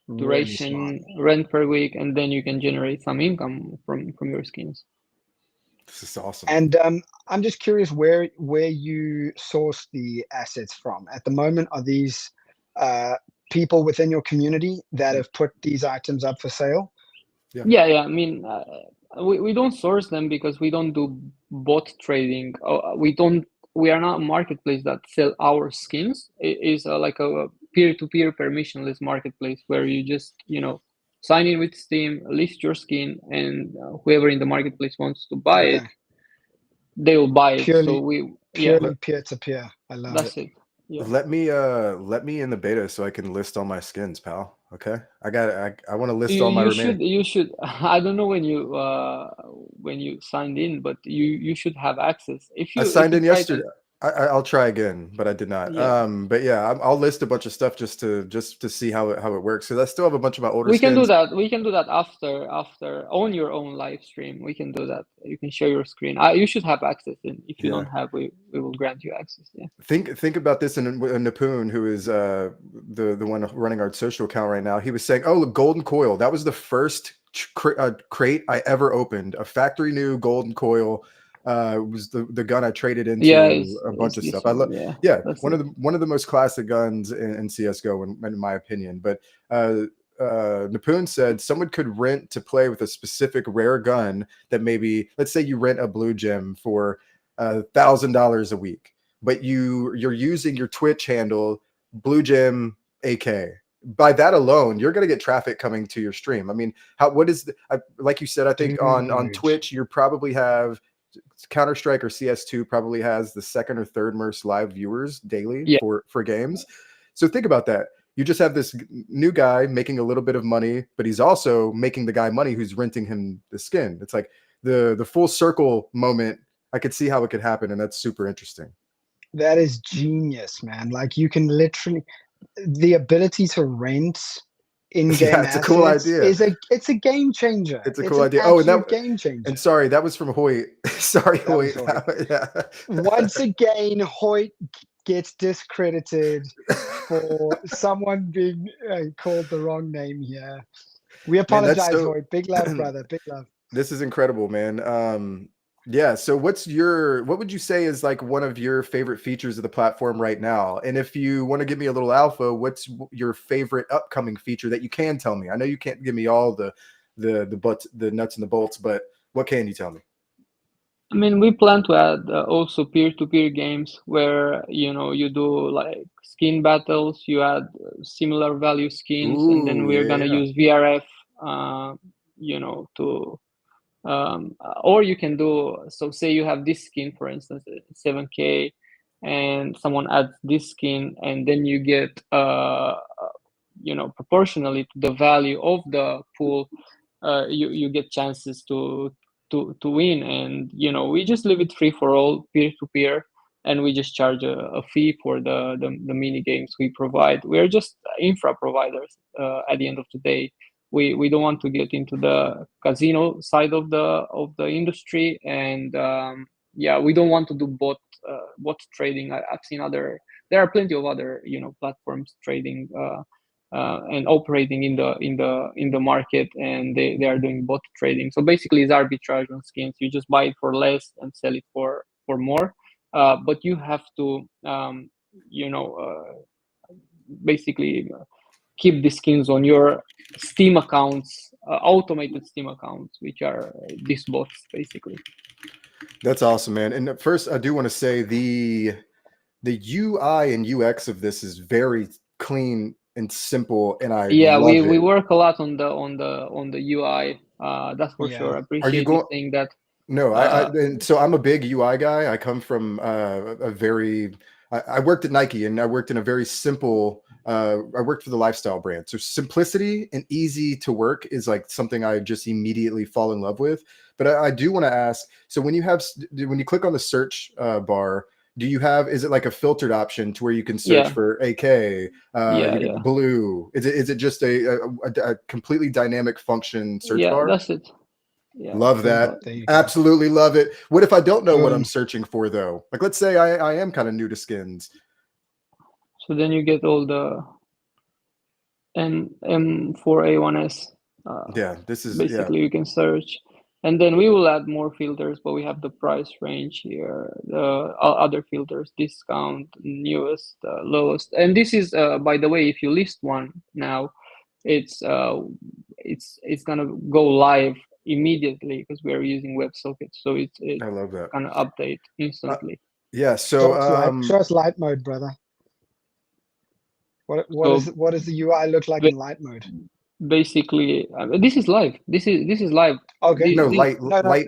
Really smart. duration, rent per week, and then you can generate some income from your skins. This is awesome. And I'm just curious where you source the assets from. At the moment, are these people within your community that have put these items up for sale? Yeah. I mean, we don't source them because we don't do bot trading. We are not a marketplace that sell our skins. It is like a peer-to-peer permissionless marketplace where you just sign in with Steam, list your skin, and whoever in the marketplace wants to buy it, Okay. they will buy it. So Purely yeah, peer to peer. I love that's it. it. Yeah. Let me in the beta so I can list all my skins, pal. Okay, I want to list all my remaining. You should. I don't know when you signed in, but you should have access. I signed in Try to, yesterday. I'll try again, but I did not. yeah. But yeah, I'll list a bunch of stuff just to see how it works. Because I still have a bunch of my older We can do skins. that. We can do that after on your own live stream. We can do that. You can share your screen. You should have access, and if you Yeah. don't have, we will grant you access. Yeah. Think about this, and Napoon, who is the one running our social account right now, he was saying, "Oh, look, golden coil. That was the first crate I ever opened. A factory new golden coil. Was the gun I traded into Yeah, a bunch of this stuff. I one. love, Yeah. yeah, That's one it. of the most classic guns in CS:GO, in my opinion. But Napoon said someone could rent to play with a specific rare gun that maybe, let's say you rent a blue gem for $1,000 a week, but you're using your Twitch handle Blue Gem AK. By that alone, you're going to get traffic coming to your stream. I mean, what is like you said? I think on Dude. Twitch you probably have Counter-Strike or CS2 probably has the second or third most live viewers daily Yeah. for games. So think about that. You just have this new guy making a little bit of money, but he's also making the guy money who's renting him the skin. It's like the full circle moment. I could see how it could happen, and that's super interesting. That is genius, man. Like you can literally the ability to rent in-game It's a cool assets idea. it's a game changer. It's a It's cool an idea. Oh, absolute game changer. and sorry, that was from Hoyt. Sorry, That was Hoyt. Hoyt. Yeah. Once again, Hoyt gets discredited for someone being called the wrong name here. We Man, apologize, that's so Hoyt. Big love, brother. Big love. this is incredible, man. Yeah, so what would you say is like one of your favorite features of the platform right now? And if you want to give me a little alpha, what's your favorite upcoming feature that you can tell me? I know you can't give me all the nuts and the bolts, but what can you tell me? I mean, we plan to add also peer-to-peer games where you do like skin battles. You add similar value skins, and then Ooh, we're gonna yeah. use VRF, to or you can do, so say you have this skin, for instance, 7K, and someone adds this skin, and then you get proportionally to the value of the pool, you get chances to win. And we just leave it free for all, peer to peer, and we just charge a fee for the mini games we provide. We're just infra providers at the end of the day. We don't want to get into the casino side of the industry, and yeah, we don't want to do bot trading. I've seen there are plenty of other platforms trading and operating in the market, and they are doing bot trading. So basically it's arbitrage on skins. You just buy it for less and sell it for more, but you have to basically keep the skins on your Steam accounts, automated Steam accounts, which are these bots basically. That's awesome, man. And first, I do want to say the UI and UX of this is very clean and simple, and I love we it. work a lot on the UI. That's for sure. I appreciate you saying that. No, and so I'm a big UI guy. I come from I worked at Nike, and I worked in a very simple. I worked for the lifestyle brand, so simplicity and easy to work is like something I just immediately fall in love with. But I do want to ask. So when you click on the search bar, do you have, is it like a filtered option to where you can search Yeah. for AK, Yeah, you get yeah. blue? Is it just a completely dynamic function search Yeah, bar? that's it. Yeah. Love that. There you go. Absolutely love it. What if I don't know what I'm Boom. searching for though? Like, let's say I am kind of new to skins. So then you get all the M4A1S. Yeah, this is, yeah. Basically, you can search, and then we will add more filters, but we have the price range here, the other filters, discount, newest, lowest, and this is, by the way, if you list one now, it's gonna go live immediately because we are using WebSocket, so it's I love that. gonna update instantly. Yeah, so Show us light mode, brother. What does the UI look like in light mode? Basically, this is live. This is live. Okay. no, This- light mode. Light.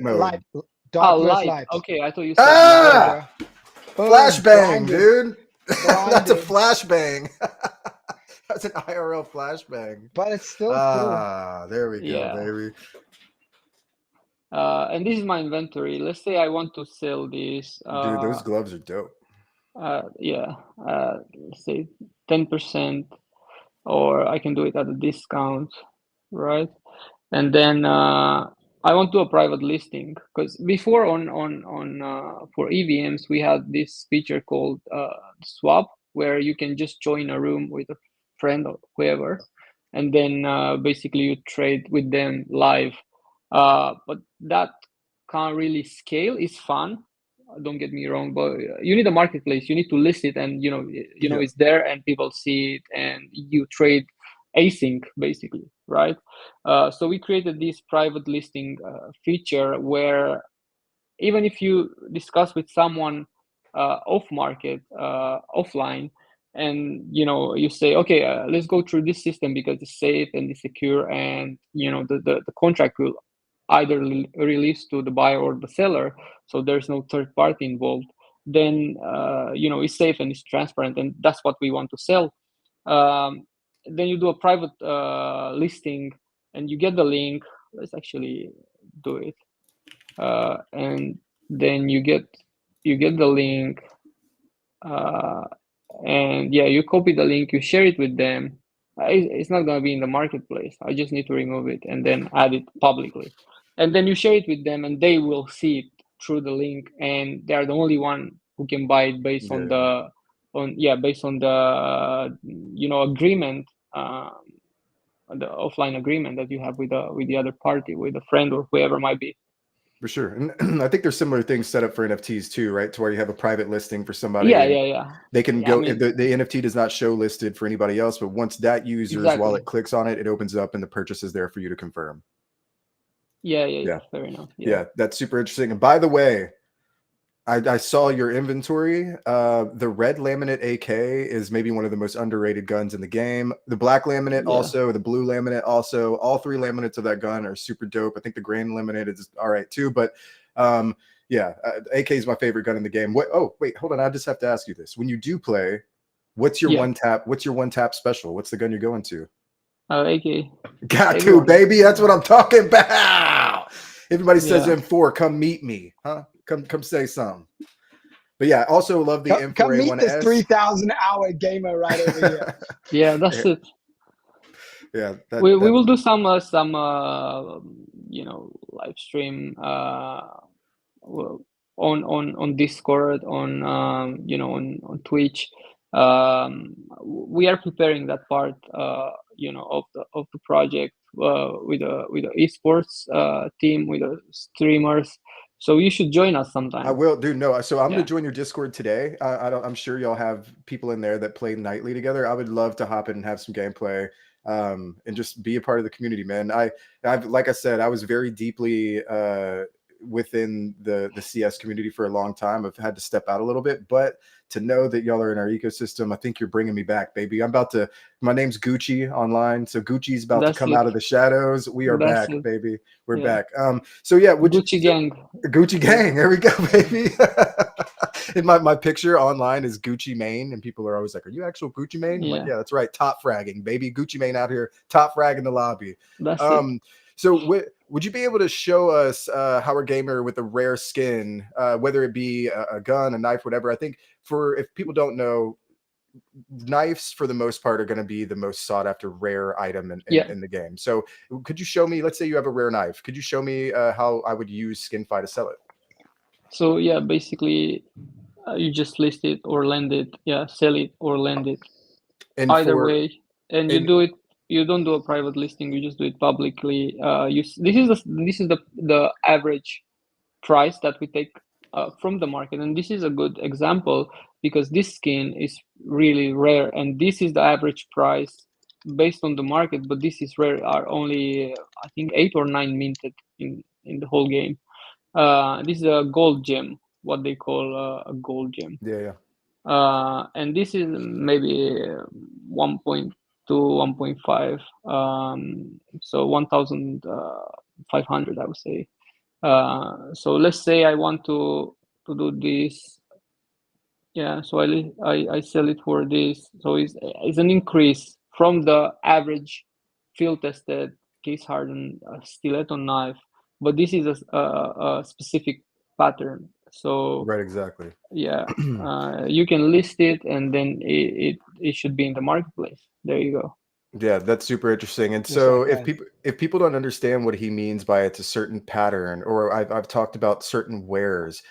Dark versus light. light. Okay, I thought you said Ah! Boom, Flashbang, blinded. dude. That's a Blinded. flashbang. That's an IRL flashbang. But it's still cool. Ah, there we go, Yeah. baby. And this is my inventory. Let's say I want to sell this. Dude, those gloves are dope. Yeah. Let's say 10%, or I can do it at a discount, right? And then I want to do a private listing, because before on for EVMs we had this feature called swap, where you can just join a room with a friend or whoever, and then basically you trade with them live. But that can't really scale. It's fun, don't get me wrong, but you need a marketplace. You need to list it, and you know Yeah. it's there, and people see it, and you trade async basically, right? So we created this private listing feature where even if you discuss with someone off market, offline, and you say, okay, let's go through this system because it's safe and it's secure, and the contract will either release to the buyer or the seller, so there's no third party involved, then it's safe and it's transparent, and that's what we want to sell. Then you do a private listing, and you get the link. Let's actually do it, and then you get the link, and yeah, you copy the link, you share it with them. It's not going to be in the marketplace. I just need to remove it and then add it publicly, and then you share it with them, and they will see it through the link, and they're the only one who can buy it based on the agreement, the offline agreement that you have with the other party, with a friend or whoever might be. For sure. And I think there's similar things set up for NFTs too, right? To where you have a private listing for somebody. Yeah. They can Yeah, go, I mean, the NFT does not show listed for anybody else, but once that user's wallet clicks on it, it opens up and the purchase is there for you to confirm. Yeah. Fair enough. Yeah, that's super interesting. And by the way, I saw your inventory. The red laminate AK is maybe one of the most underrated guns in the game. The black laminate also, the blue laminate also. All three laminates of that gun are super dope. I think the gray laminate is all right too. But yeah, AK is my favorite gun in the game. Oh, wait, hold on. I just have to ask you this. When you do play, what's your one tap? What's your one tap special? What's the gun you're going to? AK. Got to, baby. That's what I'm talking about. Everybody says M4. Come meet me, huh? Come say something. But yeah, also love the M4A1S. Come meet this 3,000-hour gamer right over here. Yeah, that's it. Yeah, we will do some live stream on Discord, on Twitch. We are preparing that part, of the project with the esports team, with the streamers. So you should join us sometime. I will, dude. No, so I'm gonna join your Discord today. I'm sure y'all have people in there that play nightly together. I would love to hop in and have some gameplay, and just be a part of the community, man. I've like I said, I was very deeply within the CS community for a long time. I've had to step out a little bit, but to know that y'all are in our ecosystem, I think you're bringing me back, baby. My name's Gucci online, so Gucci's about to come out of the shadows. We are back, baby. We're back. So yeah, Gucci gang. Gucci gang. There we go, baby. And my picture online is Gucci Mane, and people are always like, "Are you actual Gucci Mane?" I'm like, yeah, that's right. Top fragging, baby. Gucci Mane out here, top fragging the lobby. That's it. So would you be able to show us how a gamer with a rare skin, whether it be a gun, a knife, whatever? I think if people don't know, knives for the most part are going to be the most sought after rare item in the game. So could you show me, let's say you have a rare knife, could you show me how I would use SkinFi to sell it? So yeah, basically you just list it or lend it, sell it or lend it, and either way. And you do it, you don't do a private listing, you just do it publicly. This is the average price that we take from the market, and this is a good example because this skin is really rare, and this is the average price based on the market, but this is rare. Are only I think 8 or 9 minted in the whole game. This is a gold gem, what they call a gold gem. And this is maybe 1.2, 1.5, so 1,500, I would say. So let's say I want to do this. Yeah, so I sell it for this. So it's an increase from the average field tested case hardened stiletto knife, but this is a specific pattern. So right, exactly. Yeah, you can list it, and then it should be in the marketplace. There you go. Yeah, that's super interesting. And so if people don't understand what he means by it's a certain pattern, or I've talked about certain wares,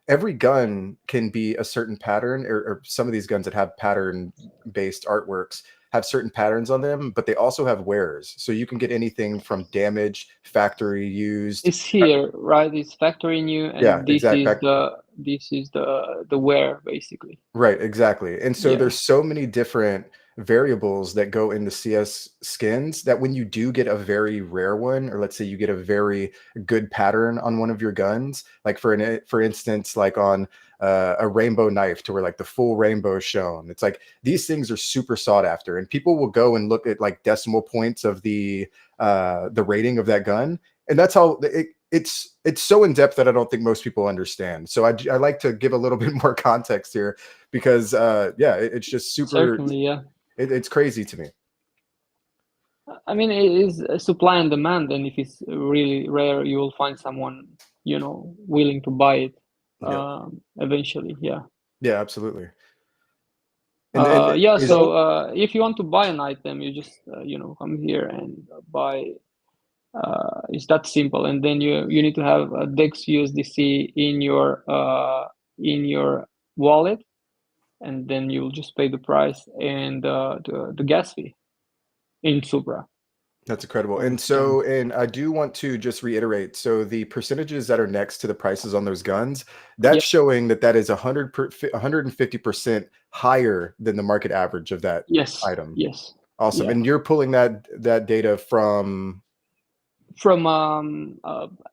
every gun can be a certain pattern, or some of these guns that have pattern based artworks have certain patterns on them, but they also have wares. So you can get anything from damaged, factory used. It's here, right? It's factory new, and this is the wear basically. Right, exactly. And so there's so many different variables that go into CS skins that when you do get a very rare one, or let's say you get a very good pattern on one of your guns, like for instance, like on a rainbow knife, to where like the full rainbow is shown, it's like these things are super sought after, and people will go and look at like decimal points of the rating of that gun, and that's how it's so in depth that I don't think most people understand. So I like to give a little bit more context here because it's just super. Certainly, yeah. It's crazy to me. I mean, it is supply and demand, and if it's really rare, you will find someone willing to buy it eventually. Yeah, absolutely. So if you want to buy an item, you just come here and buy. It's that simple, and then you need to have a DEX USDC in your wallet, and then you'll just pay the price and the gas fee in Supra. That's incredible. And so, and I do want to just reiterate, so the percentages that are next to the prices on those guns, that's showing that is 150% higher than the market average of that item. Yes. Awesome. And you're pulling that data from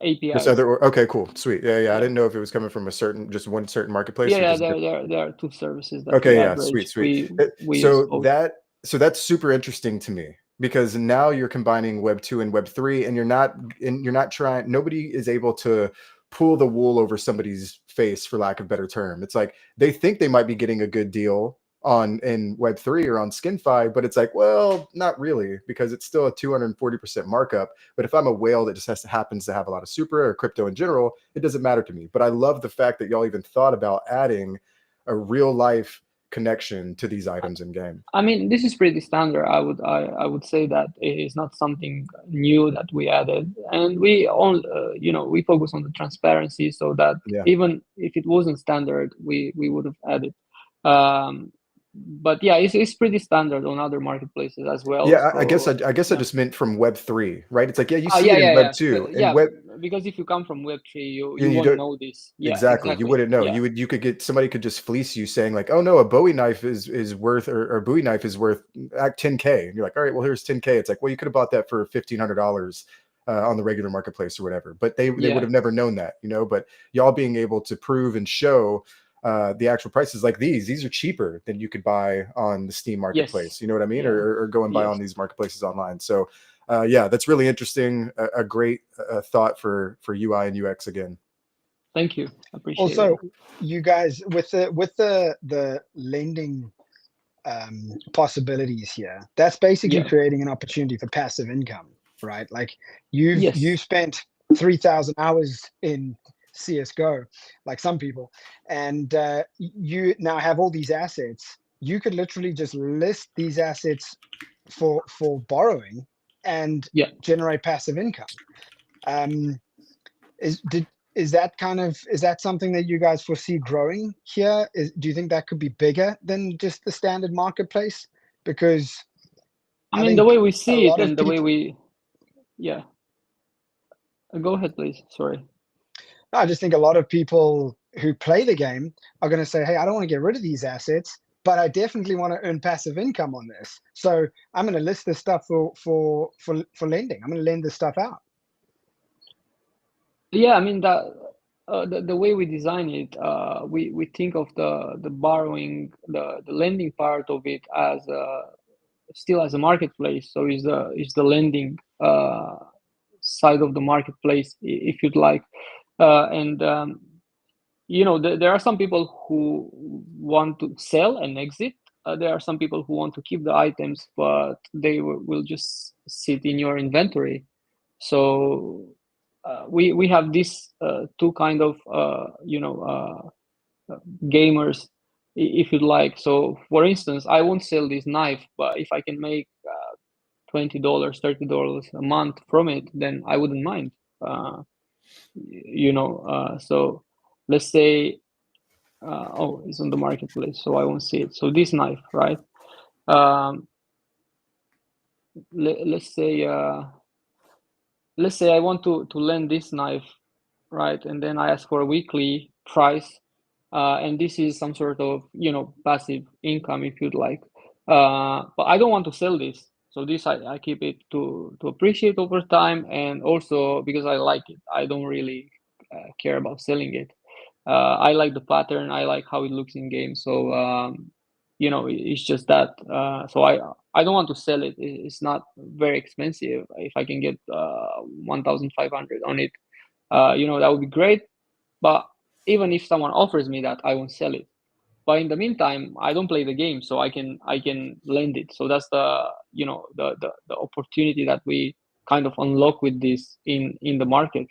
APIs. Okay, cool, sweet. Yeah. I didn't know if it was coming from just one certain marketplace. There are two services. Sweet. So that's super interesting to me, because now you're combining Web 2 and Web 3, and you're not trying. Nobody is able to pull the wool over somebody's face, for lack of better term. It's like they think they might be getting a good deal in Web 3 or on SkinFi, but it's like, well, not really, because it's still a 240% markup. But if I'm a whale that just happens to have a lot of Supra or crypto in general, it doesn't matter to me. But I love the fact that y'all even thought about adding a real life connection to these items in game. I mean, this is pretty standard. I would say that it is not something new that we added, and we we focus on the transparency, so that even if it wasn't standard, we would have added. But it's pretty standard on other marketplaces as well. Yeah, so, I guess I just meant from Web 3, right? It's like, you see it in Web 2. Because if you come from Web 3, you won't know this. Exactly. You wouldn't know. Yeah. Somebody could just fleece you saying like, oh no, a Bowie knife is worth, or a Bowie knife is worth $10K. And you're like, all right, well, here's $10K. It's like, well, you could have bought that for $1,500 on the regular marketplace or whatever. But they would have never known that, but y'all being able to prove and show the actual prices, like these are cheaper than you could buy on the Steam marketplace. You know what I mean? Or go and buy on these marketplaces online. So that's really interesting. A great thought for UI and UX again. Thank you. Appreciate it. Also, you guys, with the lending possibilities here, that's basically creating an opportunity for passive income. right? Like you've spent 3,000 hours in CS:GO, like some people, and you now have all these assets. You could literally just list these assets for borrowing and generate passive income. Is that something that you guys foresee growing here? Do you think that could be bigger than just the standard marketplace? Because I mean, the way we see it and the way we, go ahead, please. Sorry. I just think a lot of people who play the game are going to say, hey, I don't want to get rid of these assets, but I definitely want to earn passive income on this. So I'm going to list this stuff for lending. I'm going to lend this stuff out. Yeah, I mean that the way we design it, we think of the borrowing, the lending part of it as still as a marketplace. So is the lending side of the marketplace, if you'd like, and there are some people who want to sell and exit. There are some people who want to keep the items, but they will just sit in your inventory. So we have these two kind of gamers, if you'd like. So for instance, I won't sell this knife, but if I can make $20, $30 a month from it, then I wouldn't mind. So let's say it's on the marketplace, so I won't see it. So this knife, right? Let's say I want to lend this knife, right? And then I ask for a weekly price, and this is some sort of passive income, if you'd like. But I don't want to sell this, so this I keep it to appreciate over time, and also because I like it. I don't really care about selling it. I like the pattern. I like how it looks in game. So it's just that. So I don't want to sell it. It's not very expensive. If I can get 1,500 on it, that would be great. But even if someone offers me that, I won't sell it. But in the meantime, I don't play the game, so I can lend it. So that's the the opportunity that we kind of unlock with this in the market.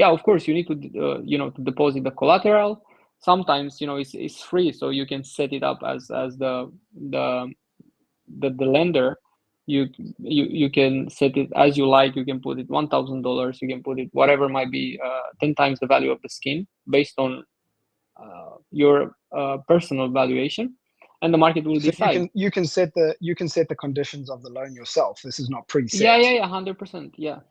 Of course, you need to to deposit the collateral. Sometimes it's free, so you can set it up as the lender. You can set it as you like. You can put it $1,000. You can put it whatever might be 10 times the value of the skin based on your personal valuation, and the market will decide. You can set the conditions of the loan yourself. This is not preset. Yeah, 100%. Yeah.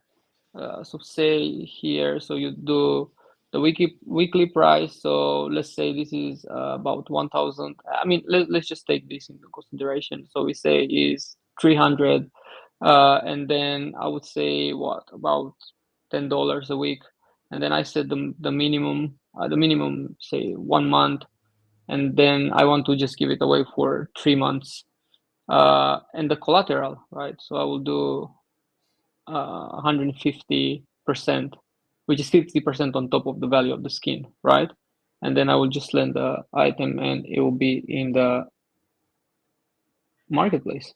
So say here, so you do the weekly price. So let's say this is about 1,000. I mean, let's just take this into consideration. So we say is 300, and then I would say about $10 a week, and then I set the minimum say 1 month, and then I want to just give it away for 3 months, and the collateral, right? So I will do 150%, which is 50% on top of the value of the skin, right? And then I will just lend the item, and it will be in the marketplace.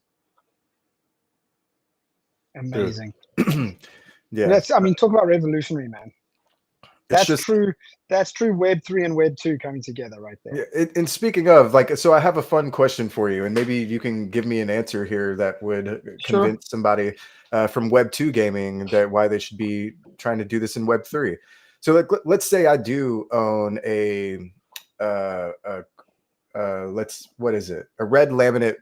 Amazing. Yeah. Talk about revolutionary, man. That's true. That's true. Web3 and Web2 coming together right there. Yeah, and speaking of, so I have a fun question for you, and maybe you can give me an answer here that would convince somebody from Web2 gaming that why they should be trying to do this in Web3. So let's say I do own a red laminate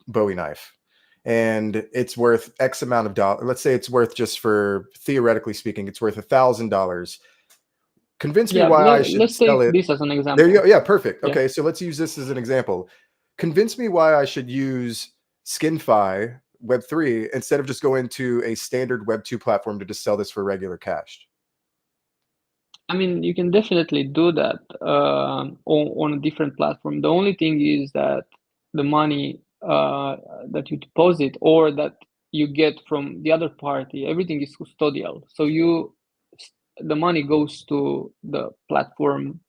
Bowie knife, and it's worth X amount of dollars. Let's say it's worth, just for theoretically speaking, it's worth $1,000. Convince me why I should sell it. This as an example. There you go. Yeah, perfect. Yeah. Okay, so let's use this as an example. Convince me why I should use SkinFi Web3 instead of just going to a standard Web2 platform to just sell this for regular cash. I mean, you can definitely do that on a different platform. The only thing is that the money that you deposit or that you get from the other party, everything is custodial. So the money goes to the platform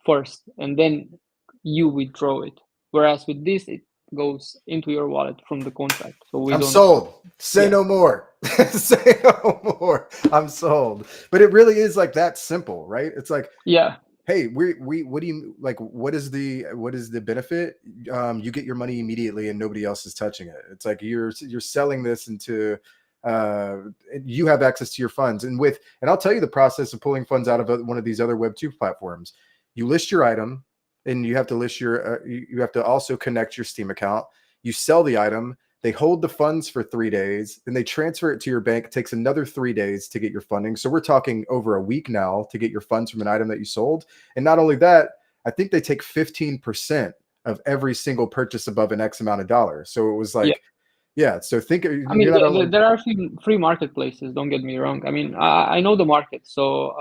first, and then you withdraw it. Whereas with this, goes into your wallet from the contract. So we I'm don't. sold. Say Yeah. no more. Say no more. I'm sold. But it really is like that simple, right? It's like, Yeah. hey, we what do you like? What is the benefit? You get your money immediately, and nobody else is touching it. It's like you're selling this into. You have access to your funds, and I'll tell you the process of pulling funds out of one of these other Web2 platforms. You list your item, and you have to list your. You have to also connect your Steam account. You sell the item. They hold the funds for 3 days, then they transfer it to your bank. It takes another 3 days to get your funding. So we're talking over a week now to get your funds from an item that you sold. And not only that, I think they take 15% of every single purchase above an X amount of dollars. So it was like, yeah. So think. I mean, there are free marketplaces. Don't get me wrong. I mean, I know the market, so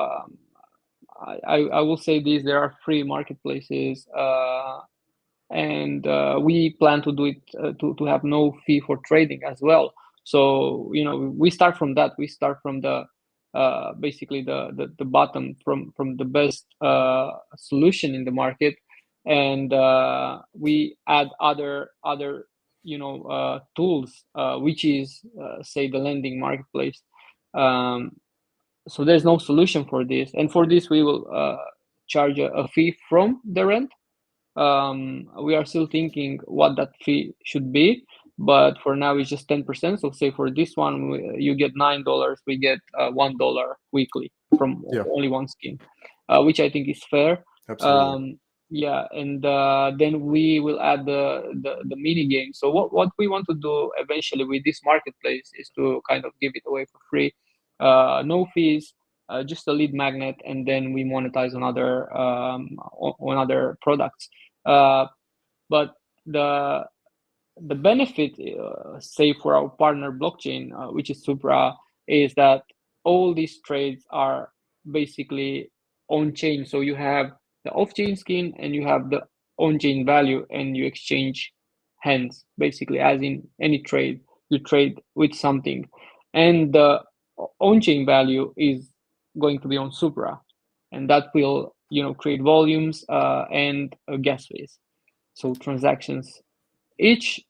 I will say this: there are free marketplaces. And we plan to do it to have no fee for trading as well. So we start from that. We start from the basically the bottom, from the best solution in the market, and we add other tools, which is say the lending marketplace. So there's no solution for this, and for this we will charge a fee from the rent. We are still thinking what that fee should be, but for now it's just 10%. So say for this one, you get $9, we get $1 weekly from only one skin, which I think is fair. Absolutely. Yeah, and then we will add the mini game. So what we want to do eventually with this marketplace is to kind of give it away for free, no fees. Just a lead magnet, and then we monetize on other products. But the benefit, say for our partner blockchain, which is Supra, is that all these trades are basically on chain. So you have the off-chain skin and you have the on-chain value, and you exchange hands basically, as in any trade you trade with something, and the on-chain value is going to be on Supra, and that will create volumes and gas fees. So transactions, each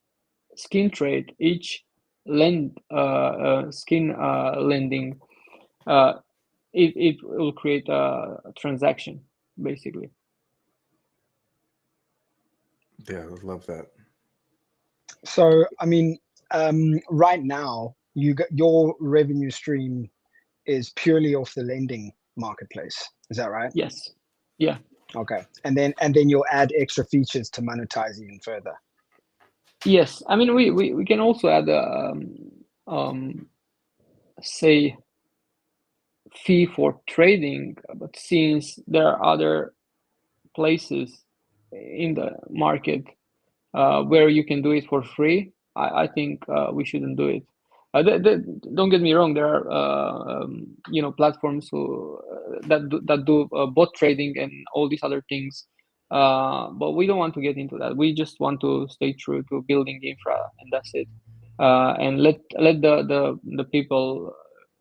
skin trade, each skin lending, it will create a transaction basically. Yeah, I love that. So I mean, right now your revenue stream is purely off the lending marketplace. Is that right? Yes. Yeah. Okay. And then you'll add extra features to monetize even further. Yes. I mean, we can also add say fee for trading, but since there are other places in the market where you can do it for free, I think we shouldn't do it. Don't get me wrong. There are platforms that do bot trading and all these other things, but we don't want to get into that. We just want to stay true to building infra, and that's it. And let the people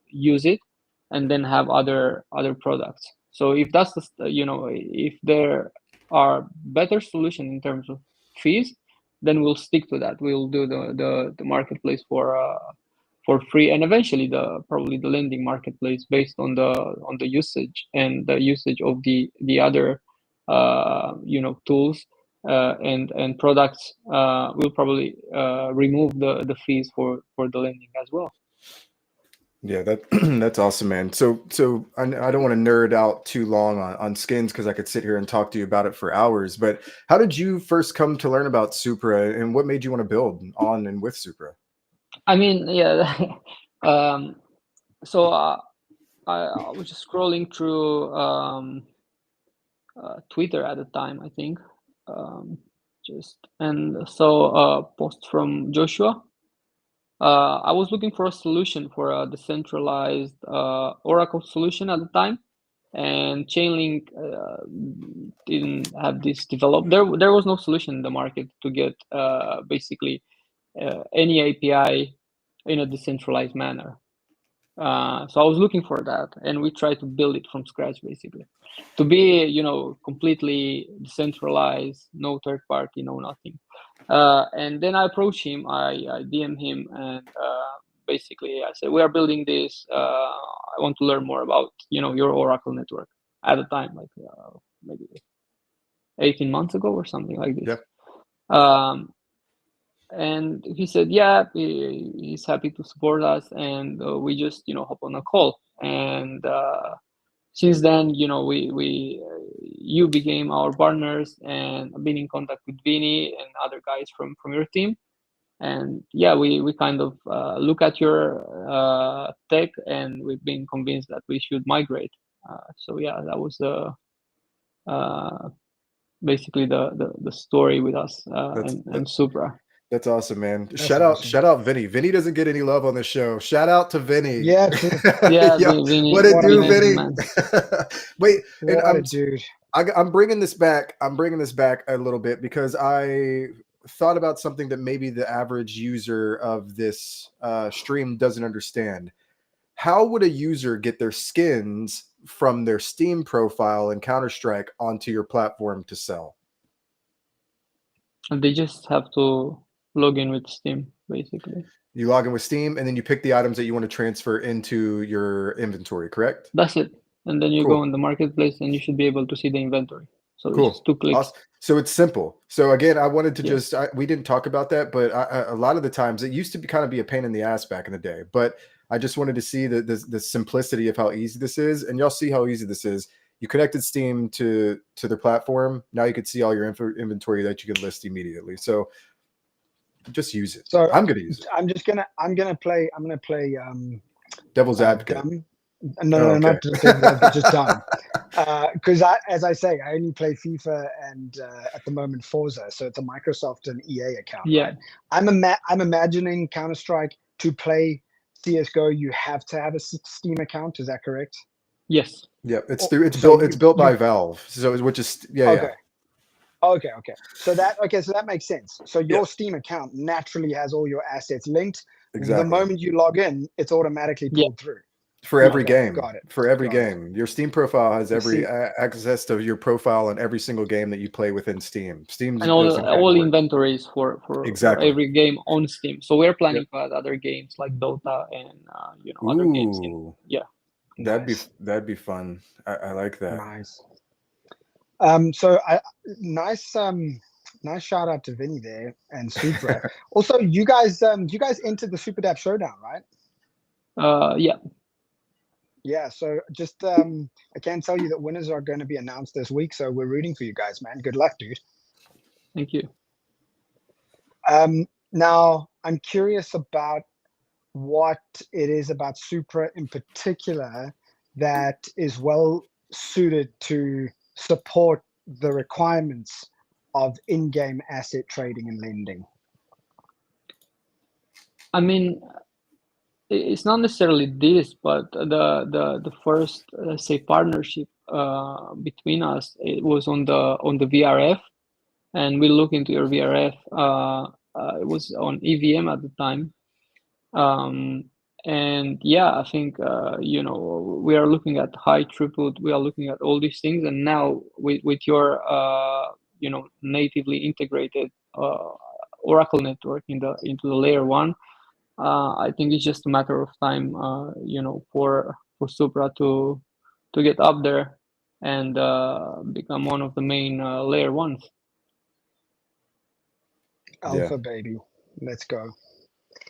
use it, and then have other products. So if that's if there are better solutions in terms of fees, then we'll stick to that. We'll do the marketplace for free, and eventually probably the lending marketplace based on the usage and the usage of the other tools and products. We'll probably remove the fees for the lending as well. Yeah, that's awesome, man. So I don't want to nerd out too long on skins, because I could sit here and talk to you about it for hours. But how did you first come to learn about Supra, and what made you want to build on and with Supra? I mean, yeah. So I was just scrolling through Twitter at the time, I think, and saw a post from Joshua. I was looking for a solution for a decentralized Oracle solution at the time, and Chainlink didn't have this developed. There was no solution in the market to get basically any API in a decentralized manner. So I was looking for that, and we tried to build it from scratch, basically, to be, you know, completely decentralized, no third party, no nothing. And then I approached him, I DM him, and basically I said, we are building this. I want to learn more about, you know, your Oracle network at the time, like maybe 18 months ago or something like this. Yep. And he said, yeah, he's happy to support us, and we just, you know, hop on a call. And since then, you know, you became our partners, and I've been in contact with Vinny and other guys from your team. And yeah, we kind of look at your tech, and we've been convinced that we should migrate. So yeah, that was basically the story with us and Supra. That's awesome, man. That's Shout awesome. out Vinny. Vinny doesn't get any love on the show. Shout out to Vinny. Yeah, true. Yeah, Yo, Vinny, what it do, Vinny's the Vinny? man. Wait, and What a dude. I'm bringing this back. I'm bringing this back a little bit because I thought about something that maybe the average user of this stream doesn't understand. How would a user get their skins from their Steam profile in Counter-Strike onto your platform to sell? And they just have to log in with Steam, basically. You log in with Steam, and then you pick the items that you want to transfer into your inventory, correct? That's it. And then you Cool. go on the marketplace, and you should be able to see the inventory. So Cool. it's just 2 clicks. Awesome. So it's simple. So again, I wanted to Yeah. we didn't talk about that, but a lot of the times it used to be kind of be a pain in the ass back in the day. But I just wanted to see the simplicity of how easy this is, and y'all see how easy this is. You connected Steam to their platform. Now you can see all your inventory that you can list immediately. So just use it. So I'm gonna use it. I'm gonna play Devil's advocate. dumb. No, not just devil's advocate, just dumb. Because as I say, I only play FIFA and at the moment Forza, so it's a Microsoft and EA account. Yeah. Right? I'm imagining Counter-Strike to play CS:GO. You have to have a Steam account. Is that correct? Yes. Yeah, it's So built by Valve. So which is Okay. So that makes sense. So your Yeah. Steam account naturally has all your assets linked. Exactly. The moment you log in, it's automatically pulled through. For every Okay, game. got it. For every Got it. game. Your Steam profile has every See- access to your profile on every single game that you play within Steam. Steam's And all goes incredible. inventories for Exactly. every game on Steam. So we're planning to add other games like Dota and other games. Ooh. Yeah. That'd be fun. I like that. Nice. Nice shout out to Vinny there and Supra. Also, you guys entered the Super Dap Showdown, right? Yeah. Yeah. So just I can tell you that winners are going to be announced this week. So we're rooting for you guys, man. Good luck, dude. Thank you. Now I'm curious about what it is about Supra in particular that is well suited to support the requirements of in-game asset trading and lending. I mean, it's not necessarily this, but the first, let's say, partnership between us, it was on the VRF, and we look into your VRF. It was on EVM at the time, and yeah, I think we are looking at high throughput. We are looking at all these things, and now with your natively integrated Oracle network into the layer 1. I think it's just a matter of time, for Supra to get up there and become one of the main layer 1s. Alpha, baby, let's go.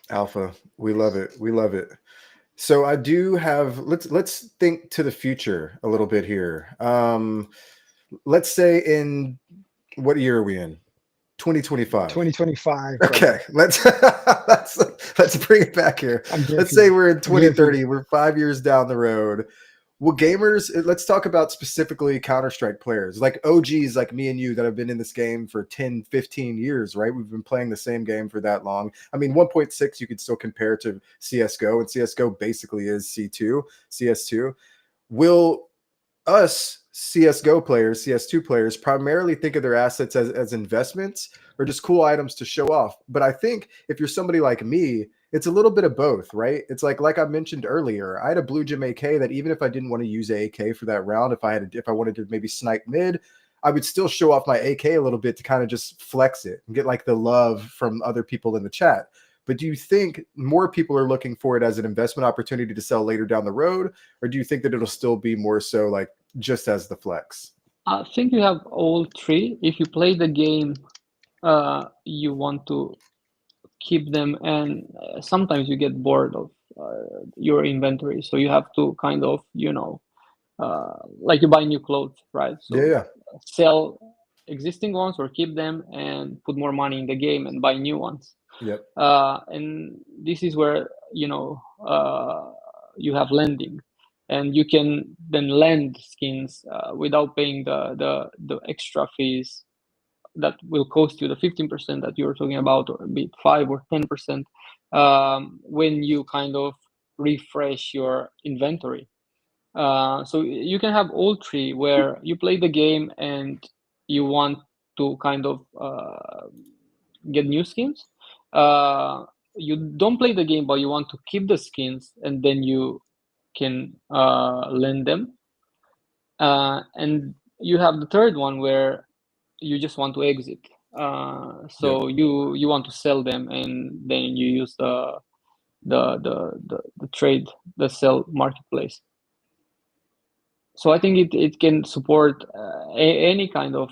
Alpha, we love it. We love it. So I do have. Let's think to the future a little bit here. Let's say in what year are we in? 2025. 2025. Okay, let's bring it back here. Let's say we're in 2030. We're 5 years down the road. Well, gamers, let's talk about specifically Counter-Strike players, like OGs like me and you that have been in this game for 10, 15 years, right? We've been playing the same game for that long. I mean, 1.6 you could still compare to CSGO, and CSGO basically is CS2. Will us CSGO players, CS2 players, primarily think of their assets as investments or just cool items to show off? But I think if you're somebody like me it's a little bit of both, right? It's like I mentioned earlier, I had a Blue Gem AK that even if I didn't want to use a AK for that round, if I wanted to maybe snipe mid, I would still show off my AK a little bit to kind of just flex it and get like the love from other people in the chat. But do you think more people are looking for it as an investment opportunity to sell later down the road? Or do you think that it'll still be more so like just as the flex? I think you have all three. If you play the game, you want to keep them, and sometimes you get bored of your inventory. So you have to kind of, like you buy new clothes, right? So Yeah. sell existing ones or keep them and put more money in the game and buy new ones. Yep. And this is where, you have lending, and you can then lend skins without paying the extra fees that will cost you the 15% that you were talking about, or be it 5 or 10%, when you kind of refresh your inventory. So you can have all three, where you play the game and you want to kind of get new skins. You don't play the game, but you want to keep the skins, and then you can lend them. And you have the third one where you just want to exit. So you want to sell them, and then you use the trade, the sell marketplace. So I think it can support any kind of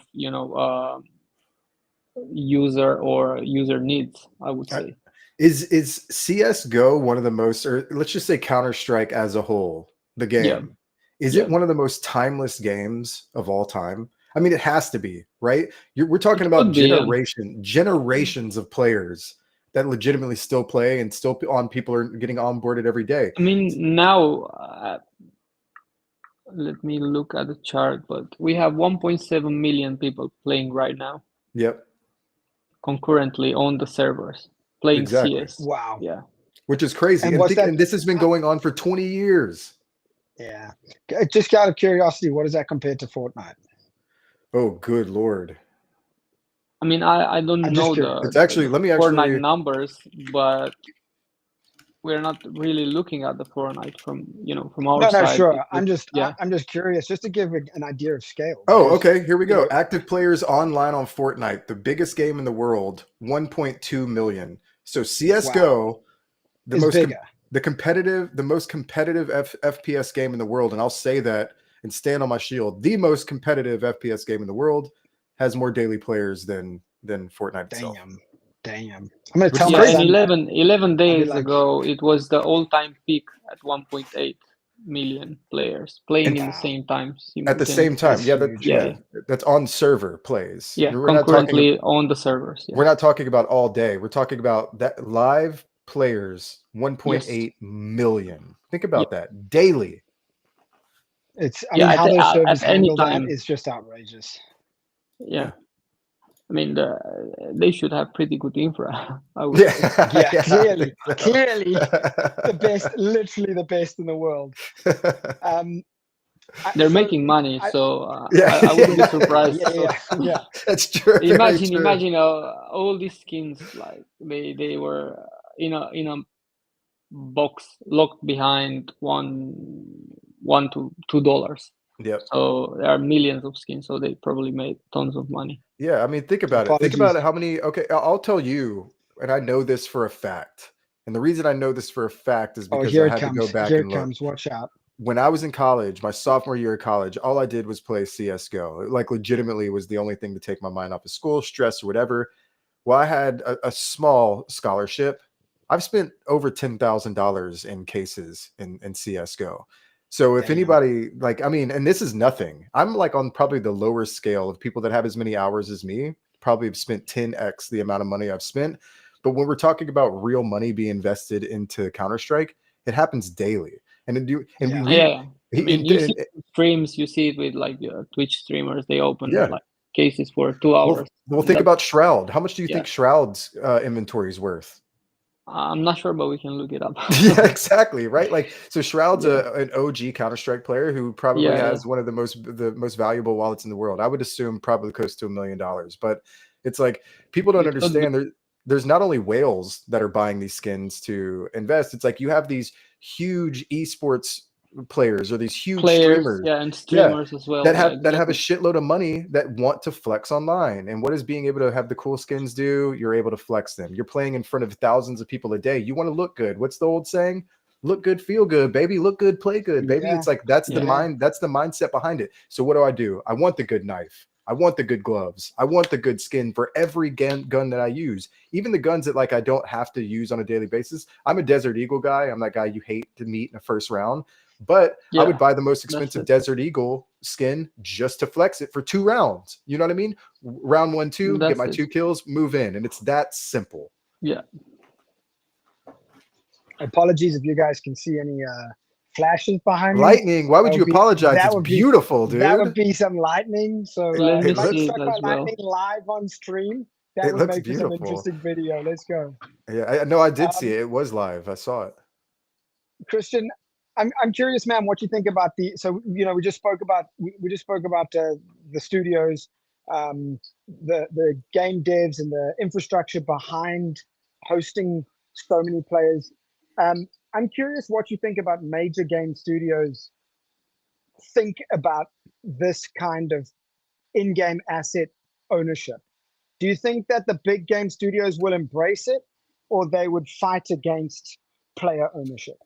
user or user needs, I would say. Is CS:GO one of the most, or let's just say Counter-Strike as a whole, the game, is it one of the most timeless games of all time? I mean, it has to be, right? We're talking about generations of players that legitimately still play, and still people are getting onboarded every day. I mean, now, let me look at the chart, but we have 1.7 million people playing right now. Yep. Concurrently on the servers playing CS. Wow. Yeah. Which is crazy. And this has been going on for 20 years. Yeah. Just out of curiosity, what does that compare to Fortnite? Oh, good Lord. I mean, I don't know it's actually, let me Fortnite numbers, but we're not really looking at the Fortnite from our side. No, sure. I'm just curious, just to give an idea of scale. Oh, okay. Here we go. Active players online on Fortnite, the biggest game in the world, 1.2 million. So CS:GO, the most competitive FPS game in the world, and I'll say that and stand on my shield, the most competitive FPS game in the world has more daily players than Fortnite itself. Damn. I'm gonna tell my son. 11 days ago, it was the all-time peak at 1.8 million players playing in the same time. At the same time, that's on server plays. Yeah, concurrently on the servers. Yeah. We're not talking about all day. We're talking about that live players, 1.8 million. Think about that daily. How those servers handle that is just outrageous. Yeah. I mean, they should have pretty good infra, I would say. Clearly, the best, literally the best in the world. They're making money, so I wouldn't be surprised. Yeah, that's true. Imagine all these skins, like they were in a box locked behind $1 to $2. Yep. So there are millions of skins, so they probably made tons of money. Yeah, I mean, think about it. Think about it. How many? Okay, I'll tell you, and I know this for a fact. And the reason I know this for a fact is because I had to go back and look. Watch out. When I was in college, my sophomore year of college, all I did was play CS:GO. Like, legitimately was the only thing to take my mind off of school, stress, or whatever. Well, I had a small scholarship. I've spent over $10,000 in cases in CS:GO. So if anybody, like, I mean, and this is nothing. I'm like on probably the lower scale of people that have as many hours as me, probably have spent 10x the amount of money I've spent. But when we're talking about real money being invested into Counter-Strike, it happens daily. And you see streams, you see it with like Twitch streamers, they open like cases for 2 hours. Well, think about Shroud. How much do you think Shroud's inventory is worth? I'm not sure, but we can look it up. Yeah, exactly. Right. Like, so Shroud's an OG Counter-Strike player who probably has one of the most valuable wallets in the world. I would assume probably close to $1 million, but it's like, people don't understand there's not only whales that are buying these skins to invest. It's like you have these huge esports players or these huge streamers, and streamers as well, that have exactly. a shitload of money that want to flex online. And what is being able to have the cool skins do? You're able to flex them. You're playing in front of thousands of people a day. You want to look good. What's the old saying? Look good, feel good, baby. Look good, play good, baby. Yeah. It's like that's the mindset behind it. So what do? I want the good knife. I want the good gloves. I want the good skin for every gun that I use. Even the guns that like I don't have to use on a daily basis. I'm a Desert Eagle guy. I'm that guy you hate to meet in the first round. But I would buy the most expensive Desert Eagle skin just to flex it for 2 rounds. You know what I mean? Round 1, 2, get my 2 kills, move in. And it's that simple. Yeah. Apologies if you guys can see any flashes behind me. Lightning. Why would you apologize? It's beautiful, dude. That would be some lightning. So Let if I me see struck it by as well. lightning live on stream, that would make for some interesting video. Let's go. Yeah, I did see it. It was live. I saw it. Christian, I'm curious, man, what you think about the. So you know, we just spoke about the studios, the game devs, and the infrastructure behind hosting so many players. I'm curious what you think about major game studios think about this kind of in-game asset ownership. Do you think that the big game studios will embrace it, or they would fight against player ownership?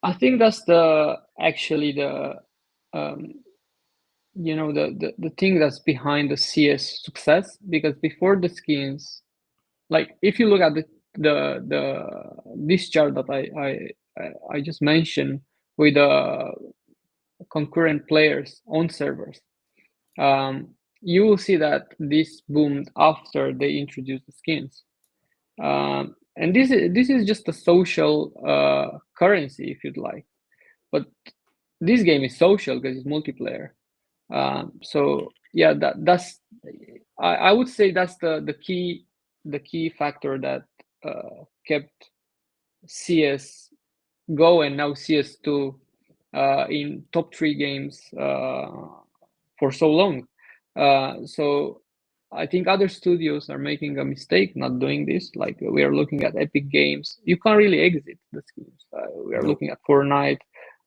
I think that's the thing that's behind the CS success, because before the skins, like if you look at this chart that I just mentioned with concurrent players on servers, you will see that this boomed after they introduced the skins, and this is just a social currency, if you'd like, but this game is social because it's multiplayer. So yeah, that's I would say that's the key factor that kept CS Go and now CS2 in top 3 games for so long. So I think other studios are making a mistake not doing this. Like we are looking at Epic Games, you can't really exit the skins. We are looking at Fortnite,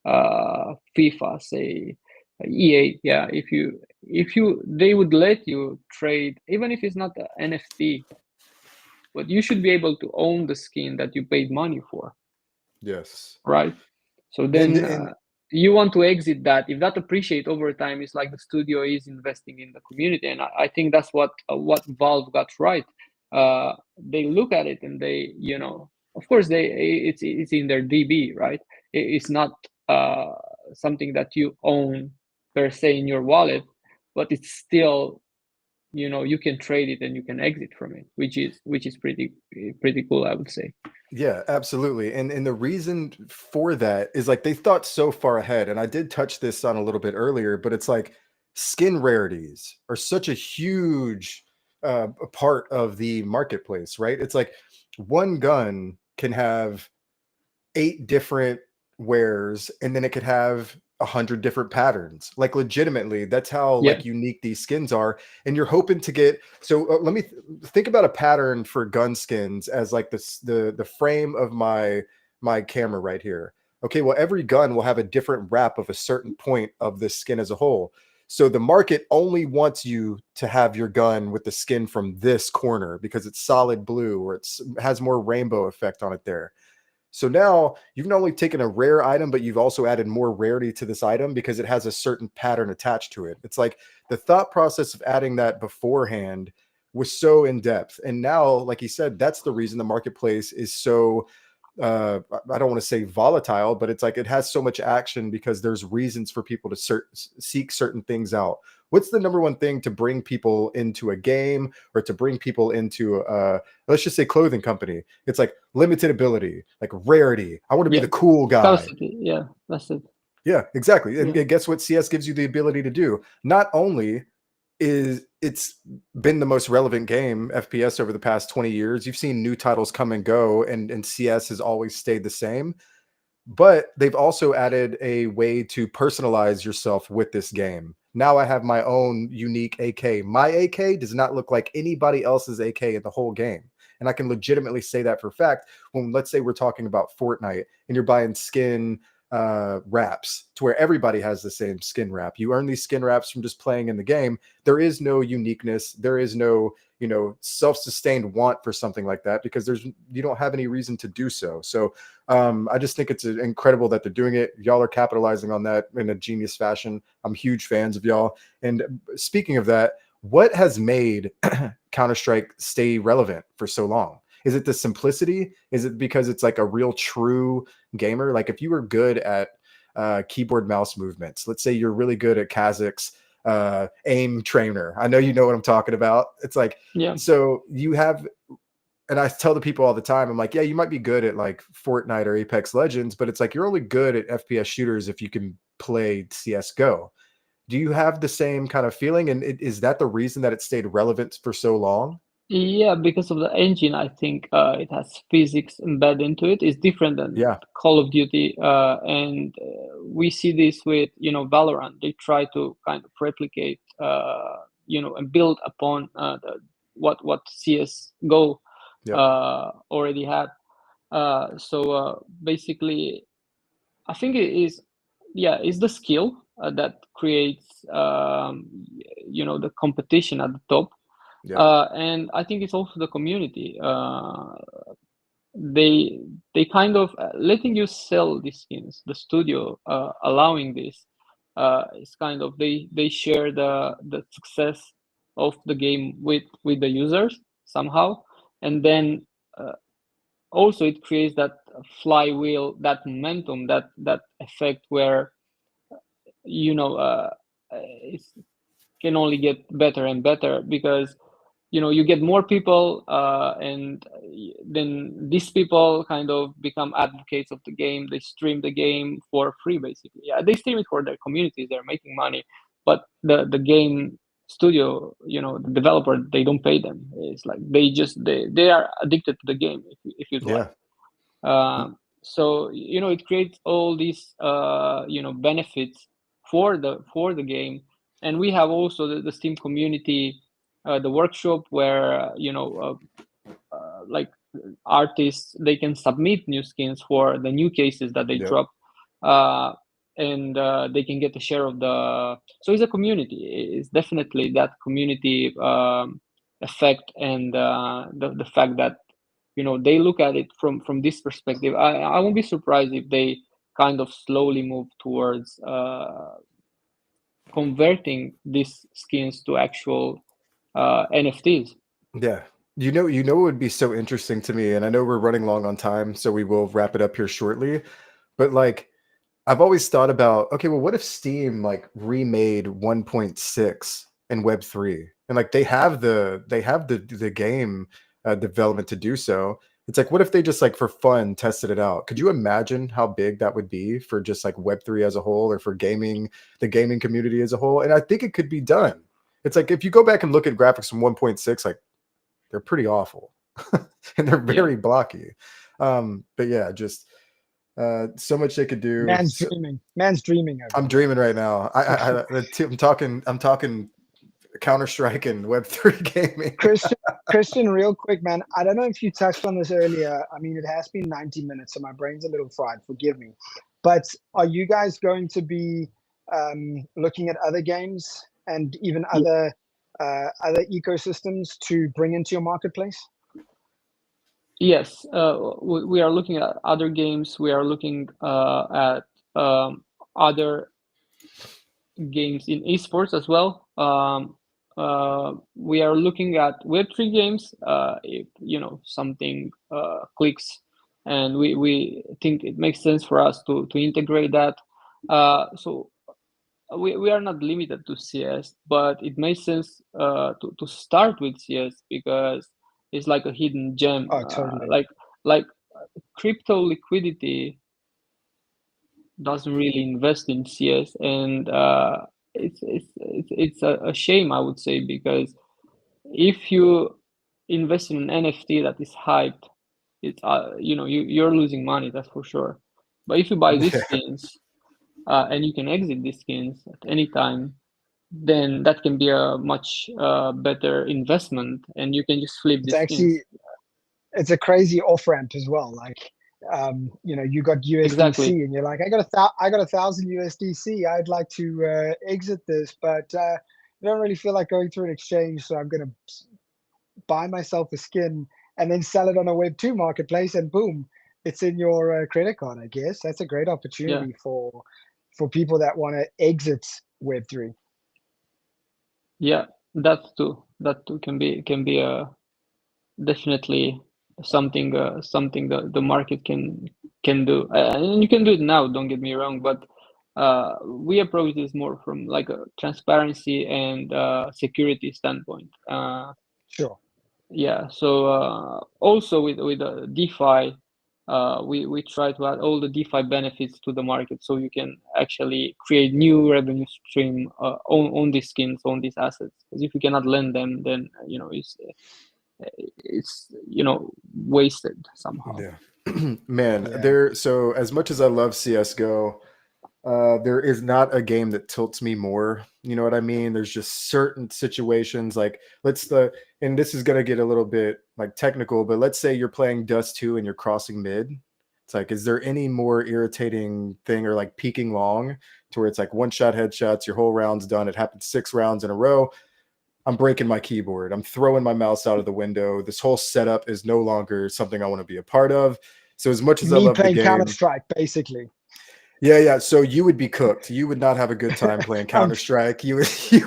FIFA, say EA. Yeah, if you they would let you trade, even if it's not an NFT, but you should be able to own the skin that you paid money for. Yes. Right. So then you want to exit that. If that appreciate over time, it's like the studio is investing in the community, and I think that's what Valve got right. They look at it and they, of course it's in their DB, right? It's not something that you own per se in your wallet, but it's still, you can trade it and you can exit from it, which is pretty cool, I would say. Yeah, absolutely. And the reason for that is like they thought so far ahead. And I did touch this on a little bit earlier, but it's like skin rarities are such a huge part of the marketplace, right? It's like one gun can have 8 different wares, and then it could have 100 different patterns. Like legitimately, that's how like unique these skins are. And you're hoping to get, so let me think about a pattern for gun skins as like the frame of my camera right here. Okay, well, every gun will have a different wrap of a certain point of the skin as a whole. So the market only wants you to have your gun with the skin from this corner because it's solid blue, or it has more rainbow effect on it there. So now you've not only taken a rare item, but you've also added more rarity to this item because it has a certain pattern attached to it. It's like the thought process of adding that beforehand was so in depth. And now, like you said, that's the reason the marketplace is so, I don't want to say volatile, but it's like it has so much action because there's reasons for people to seek certain things out. What's the number one thing to bring people into a game or to bring people into let's just say clothing company? It's like limited ability, like rarity. I want to be the cool guy. Scarcity. Yeah, that's it. Yeah, exactly. And guess what CS gives you the ability to do? Not only is it's been the most relevant game, FPS, over the past 20 years. You've seen new titles come and go, and CS has always stayed the same. But they've also added a way to personalize yourself with this game. Now I have my own unique AK. My AK does not look like anybody else's AK in the whole game. And I can legitimately say that for a fact when, let's say, we're talking about Fortnite and you're buying skin wraps to where everybody has the same skin wrap. You earn these skin wraps from just playing in the game. There is no uniqueness. There is no, self-sustained want for something like that because you don't have any reason to do so. So I just think it's incredible that they're doing it. Y'all are capitalizing on that in a genius fashion. I'm huge fans of y'all. And speaking of that, what has made Counter-Strike stay relevant for so long? Is it the simplicity? Is it because it's like a real true gamer? Like if you were good at keyboard mouse movements, let's say you're really good at Kazakh's aim trainer. I know you know what I'm talking about. It's like, Yeah. So you have, and I tell the people all the time, I'm like, yeah, you might be good at like Fortnite or Apex Legends, but it's like you're only good at FPS shooters if you can play CSGO. Do you have the same kind of feeling? And is that the reason that it stayed relevant for so long? Yeah, because of the engine, I think it has physics embedded into it. It's different than Yeah. Call of Duty, and we see this with Valorant. They try to kind of replicate, and build upon what CS:GO already had. So basically, I think it is, it's the skill that creates, the competition at the top. And I think it's also the community. They kind of letting you sell these skins. The studio allowing this is kind of they share the success of the game with the users somehow, and then also it creates that flywheel, that momentum, that effect where it can only get better and better because you get more people, and then these people kind of become advocates of the game. They stream the game for free, basically. Yeah, they stream it for their communities. They're making money, but the game studio, the developer, they don't pay them. It's like they are addicted to the game, if you'd like. So it creates all these benefits for the game. And we have also the Steam community, the workshop where like artists, they can submit new skins for the new cases that they drop, and they can get a share of so it's a community. It's definitely that community effect, and the fact that they look at it from this perspective. I won't be surprised if they kind of slowly move towards converting these skins to actual NFTs. Yeah. What would be so interesting to me, and I know we're running long on time, so we will wrap it up here shortly. But like, I've always thought about, okay, well, what if Steam like remade 1.6 in Web3, and like they have the game development to do so. It's like, what if they just like for fun tested it out? Could you imagine how big that would be for just like Web3 as a whole, or for gaming, the gaming community as a whole? And I think it could be done. It's like if you go back and look at graphics from 1.6, like they're pretty awful and they're very blocky. But yeah, just so much they could do. Man's dreaming. I'm dreaming right now. I'm talking Counter-Strike and Web3 gaming. Christian, real quick, man. I don't know if you touched on this earlier. I mean, it has been 90 minutes, so my brain's a little fried. Forgive me. But are you guys going to be looking at other games and even other ecosystems to bring into your marketplace? Yes, we are looking at other games. We are looking at other games in esports as well. We are looking at Web3 games if something clicks, and we think it makes sense for us to integrate that. So we are not limited to CS, but it makes sense to start with CS because it's like a hidden gem. Oh, totally. Like crypto liquidity doesn't really invest in CS, and it's a shame, I would say, because if you invest in an NFT that is hyped, it's you're losing money, that's for sure. But if you buy these skins and you can exit these skins at any time, then that can be a much better investment, and you can just flip It's these skins. actually, it's a crazy off ramp as well. Like, you got USDC Exactly. and you're like, I got 1,000 USDC. I'd like to exit this, but I don't really feel like going through an exchange. So I'm going to buy myself a skin and then sell it on a Web2 marketplace, and boom, it's in your credit card. I guess that's a great opportunity for people that want to exit Web3. Yeah, that too can be definitely something the market can do, and you can do it now, don't get me wrong, but we approach this more from like a transparency and security standpoint. Sure. Yeah, so also with DeFi, we try to add all the DeFi benefits to the market, so you can actually create new revenue stream on these skins, on these assets. Because if you cannot lend them, then it's wasted somehow. Yeah. Man, Yeah. so as much as I love CS:GO, there is not a game that tilts me more. You know what I mean? There's just certain situations like and this is gonna get a little bit like technical, but let's say you're playing Dust 2 and you're crossing mid. It's like, is there any more irritating thing, or like peeking long to where it's like one shot headshots, your whole round's done. It happens 6 rounds in a row. I'm breaking my keyboard. I'm throwing my mouse out of the window. This whole setup is no longer something I want to be a part of. So as much as I Me love the playing game, Counter-Strike, basically. yeah. So you would be cooked. You would not have a good time playing Counter-Strike. You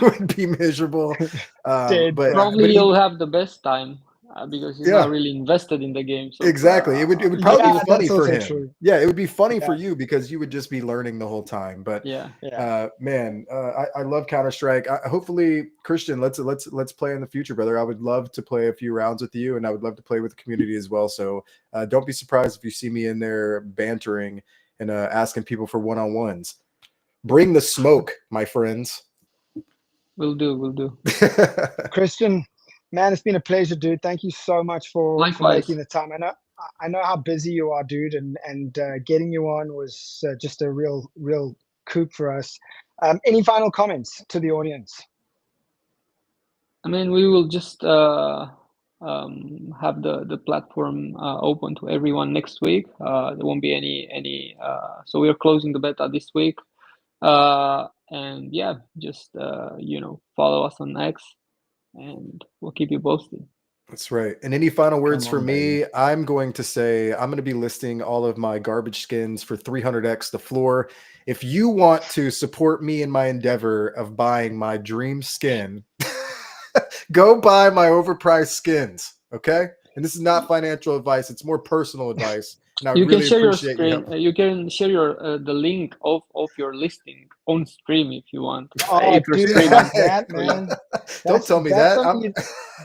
would be miserable. Dead, But Probably you'll have the best time because he's not really invested in the the game. So exactly. It would probably Yeah, be funny that's for also him. true. Yeah, it would be funny for Yeah. you because you would just be learning the whole time. But yeah, man, I love Counter-Strike. Hopefully, Christian, let's play in the future, brother. I would love to play a few rounds with you, and I would love to play with the community as well. So don't be surprised if you see me in there bantering and asking people for one-on-ones. Bring the smoke, my friends. we'll do. Christian, man, it's been a pleasure, dude. Thank you so much for Likewise. making the time. I know how busy you are, dude, and getting you on was just a real coup for us. Any final comments to the audience? I mean, we will just have the platform open to everyone next week. There won't be any. So we are closing the beta this week, and yeah, just follow us on X, and we'll keep you posted. That's right. And any final words Come for on, me? baby. I'm going to say I'm going to be listing all of my garbage skins for 300x the floor. If you want to support me in my endeavor of buying my dream skin, go buy my overpriced skins. Okay. And this is not financial advice, it's more personal advice. And I You can really share your appreciate your screen. help. You can share your the link of your listing on stream if you want. Oh, If you're dude, streaming. fuck that, man. Don't tell me that's that. something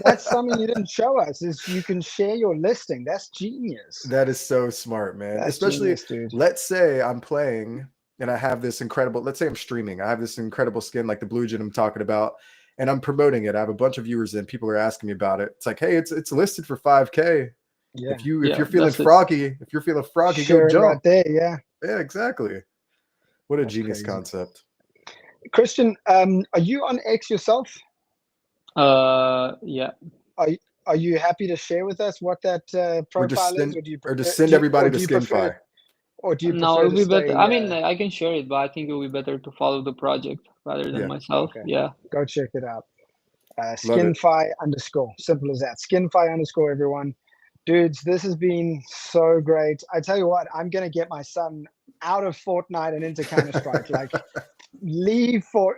that's something you didn't show us. Is you can share your listing. That's genius. That is so smart, man. That's Especially, genius, dude. let's say I'm playing and I have this incredible, let's say I'm streaming. I have this incredible skin like the blue gin I'm talking about, and I'm promoting it. I have a bunch of viewers and people are asking me about it. It's like, hey, it's listed for 5K. Yeah. If you're feeling that's it. froggy, Share go it jump. right there. Yeah. Yeah, exactly. What a That's genius crazy. concept. Christian, are you on X yourself? Yeah. Are you happy to share with us what that profile is, or do you or prefer, just send everybody to do you prefer, SkinFi. or do you No, prefer it'll to be stay? better. I mean, I can share it, but I think it'll be better to follow the project rather than Yeah. myself. Okay. Yeah. Go check it out. Love it. SkinFi _. Simple as that. SkinFi _ everyone. Dudes, this has been so great. I tell you what, I'm gonna get my son out of Fortnite and into Counter-Strike. Like, leave bro,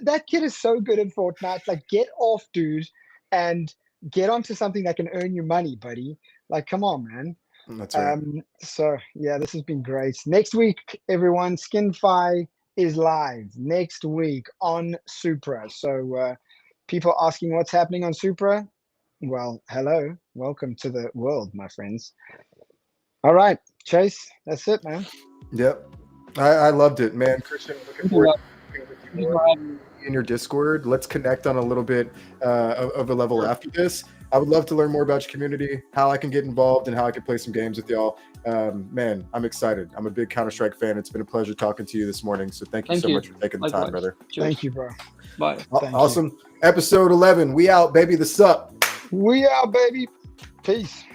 that kid is so good at Fortnite. Like, get off, dude, and get onto something that can earn you money, buddy. Like, come on, man. That's right. So yeah, this has been great. Next week, everyone, SkinFi is live next week on Supra. So people asking what's happening on Supra. Well, hello, welcome to the world, my friends. All right, Chase, that's it, man. Yep. I loved it, man. Christian, looking forward to working with Thank you for having me. in your Discord. Let's connect on a little bit of a level after this. I would love to learn more about your community, how I can get involved, and how I can play some games with y'all. Man, I'm excited. I'm a big Counter-Strike fan. It's been a pleasure talking to you this morning. So thank you so much for taking the time, brother. Cheers. Thank you, bro. Bye. Awesome. Episode 11. We out, baby. The sup. We out, baby. Peace.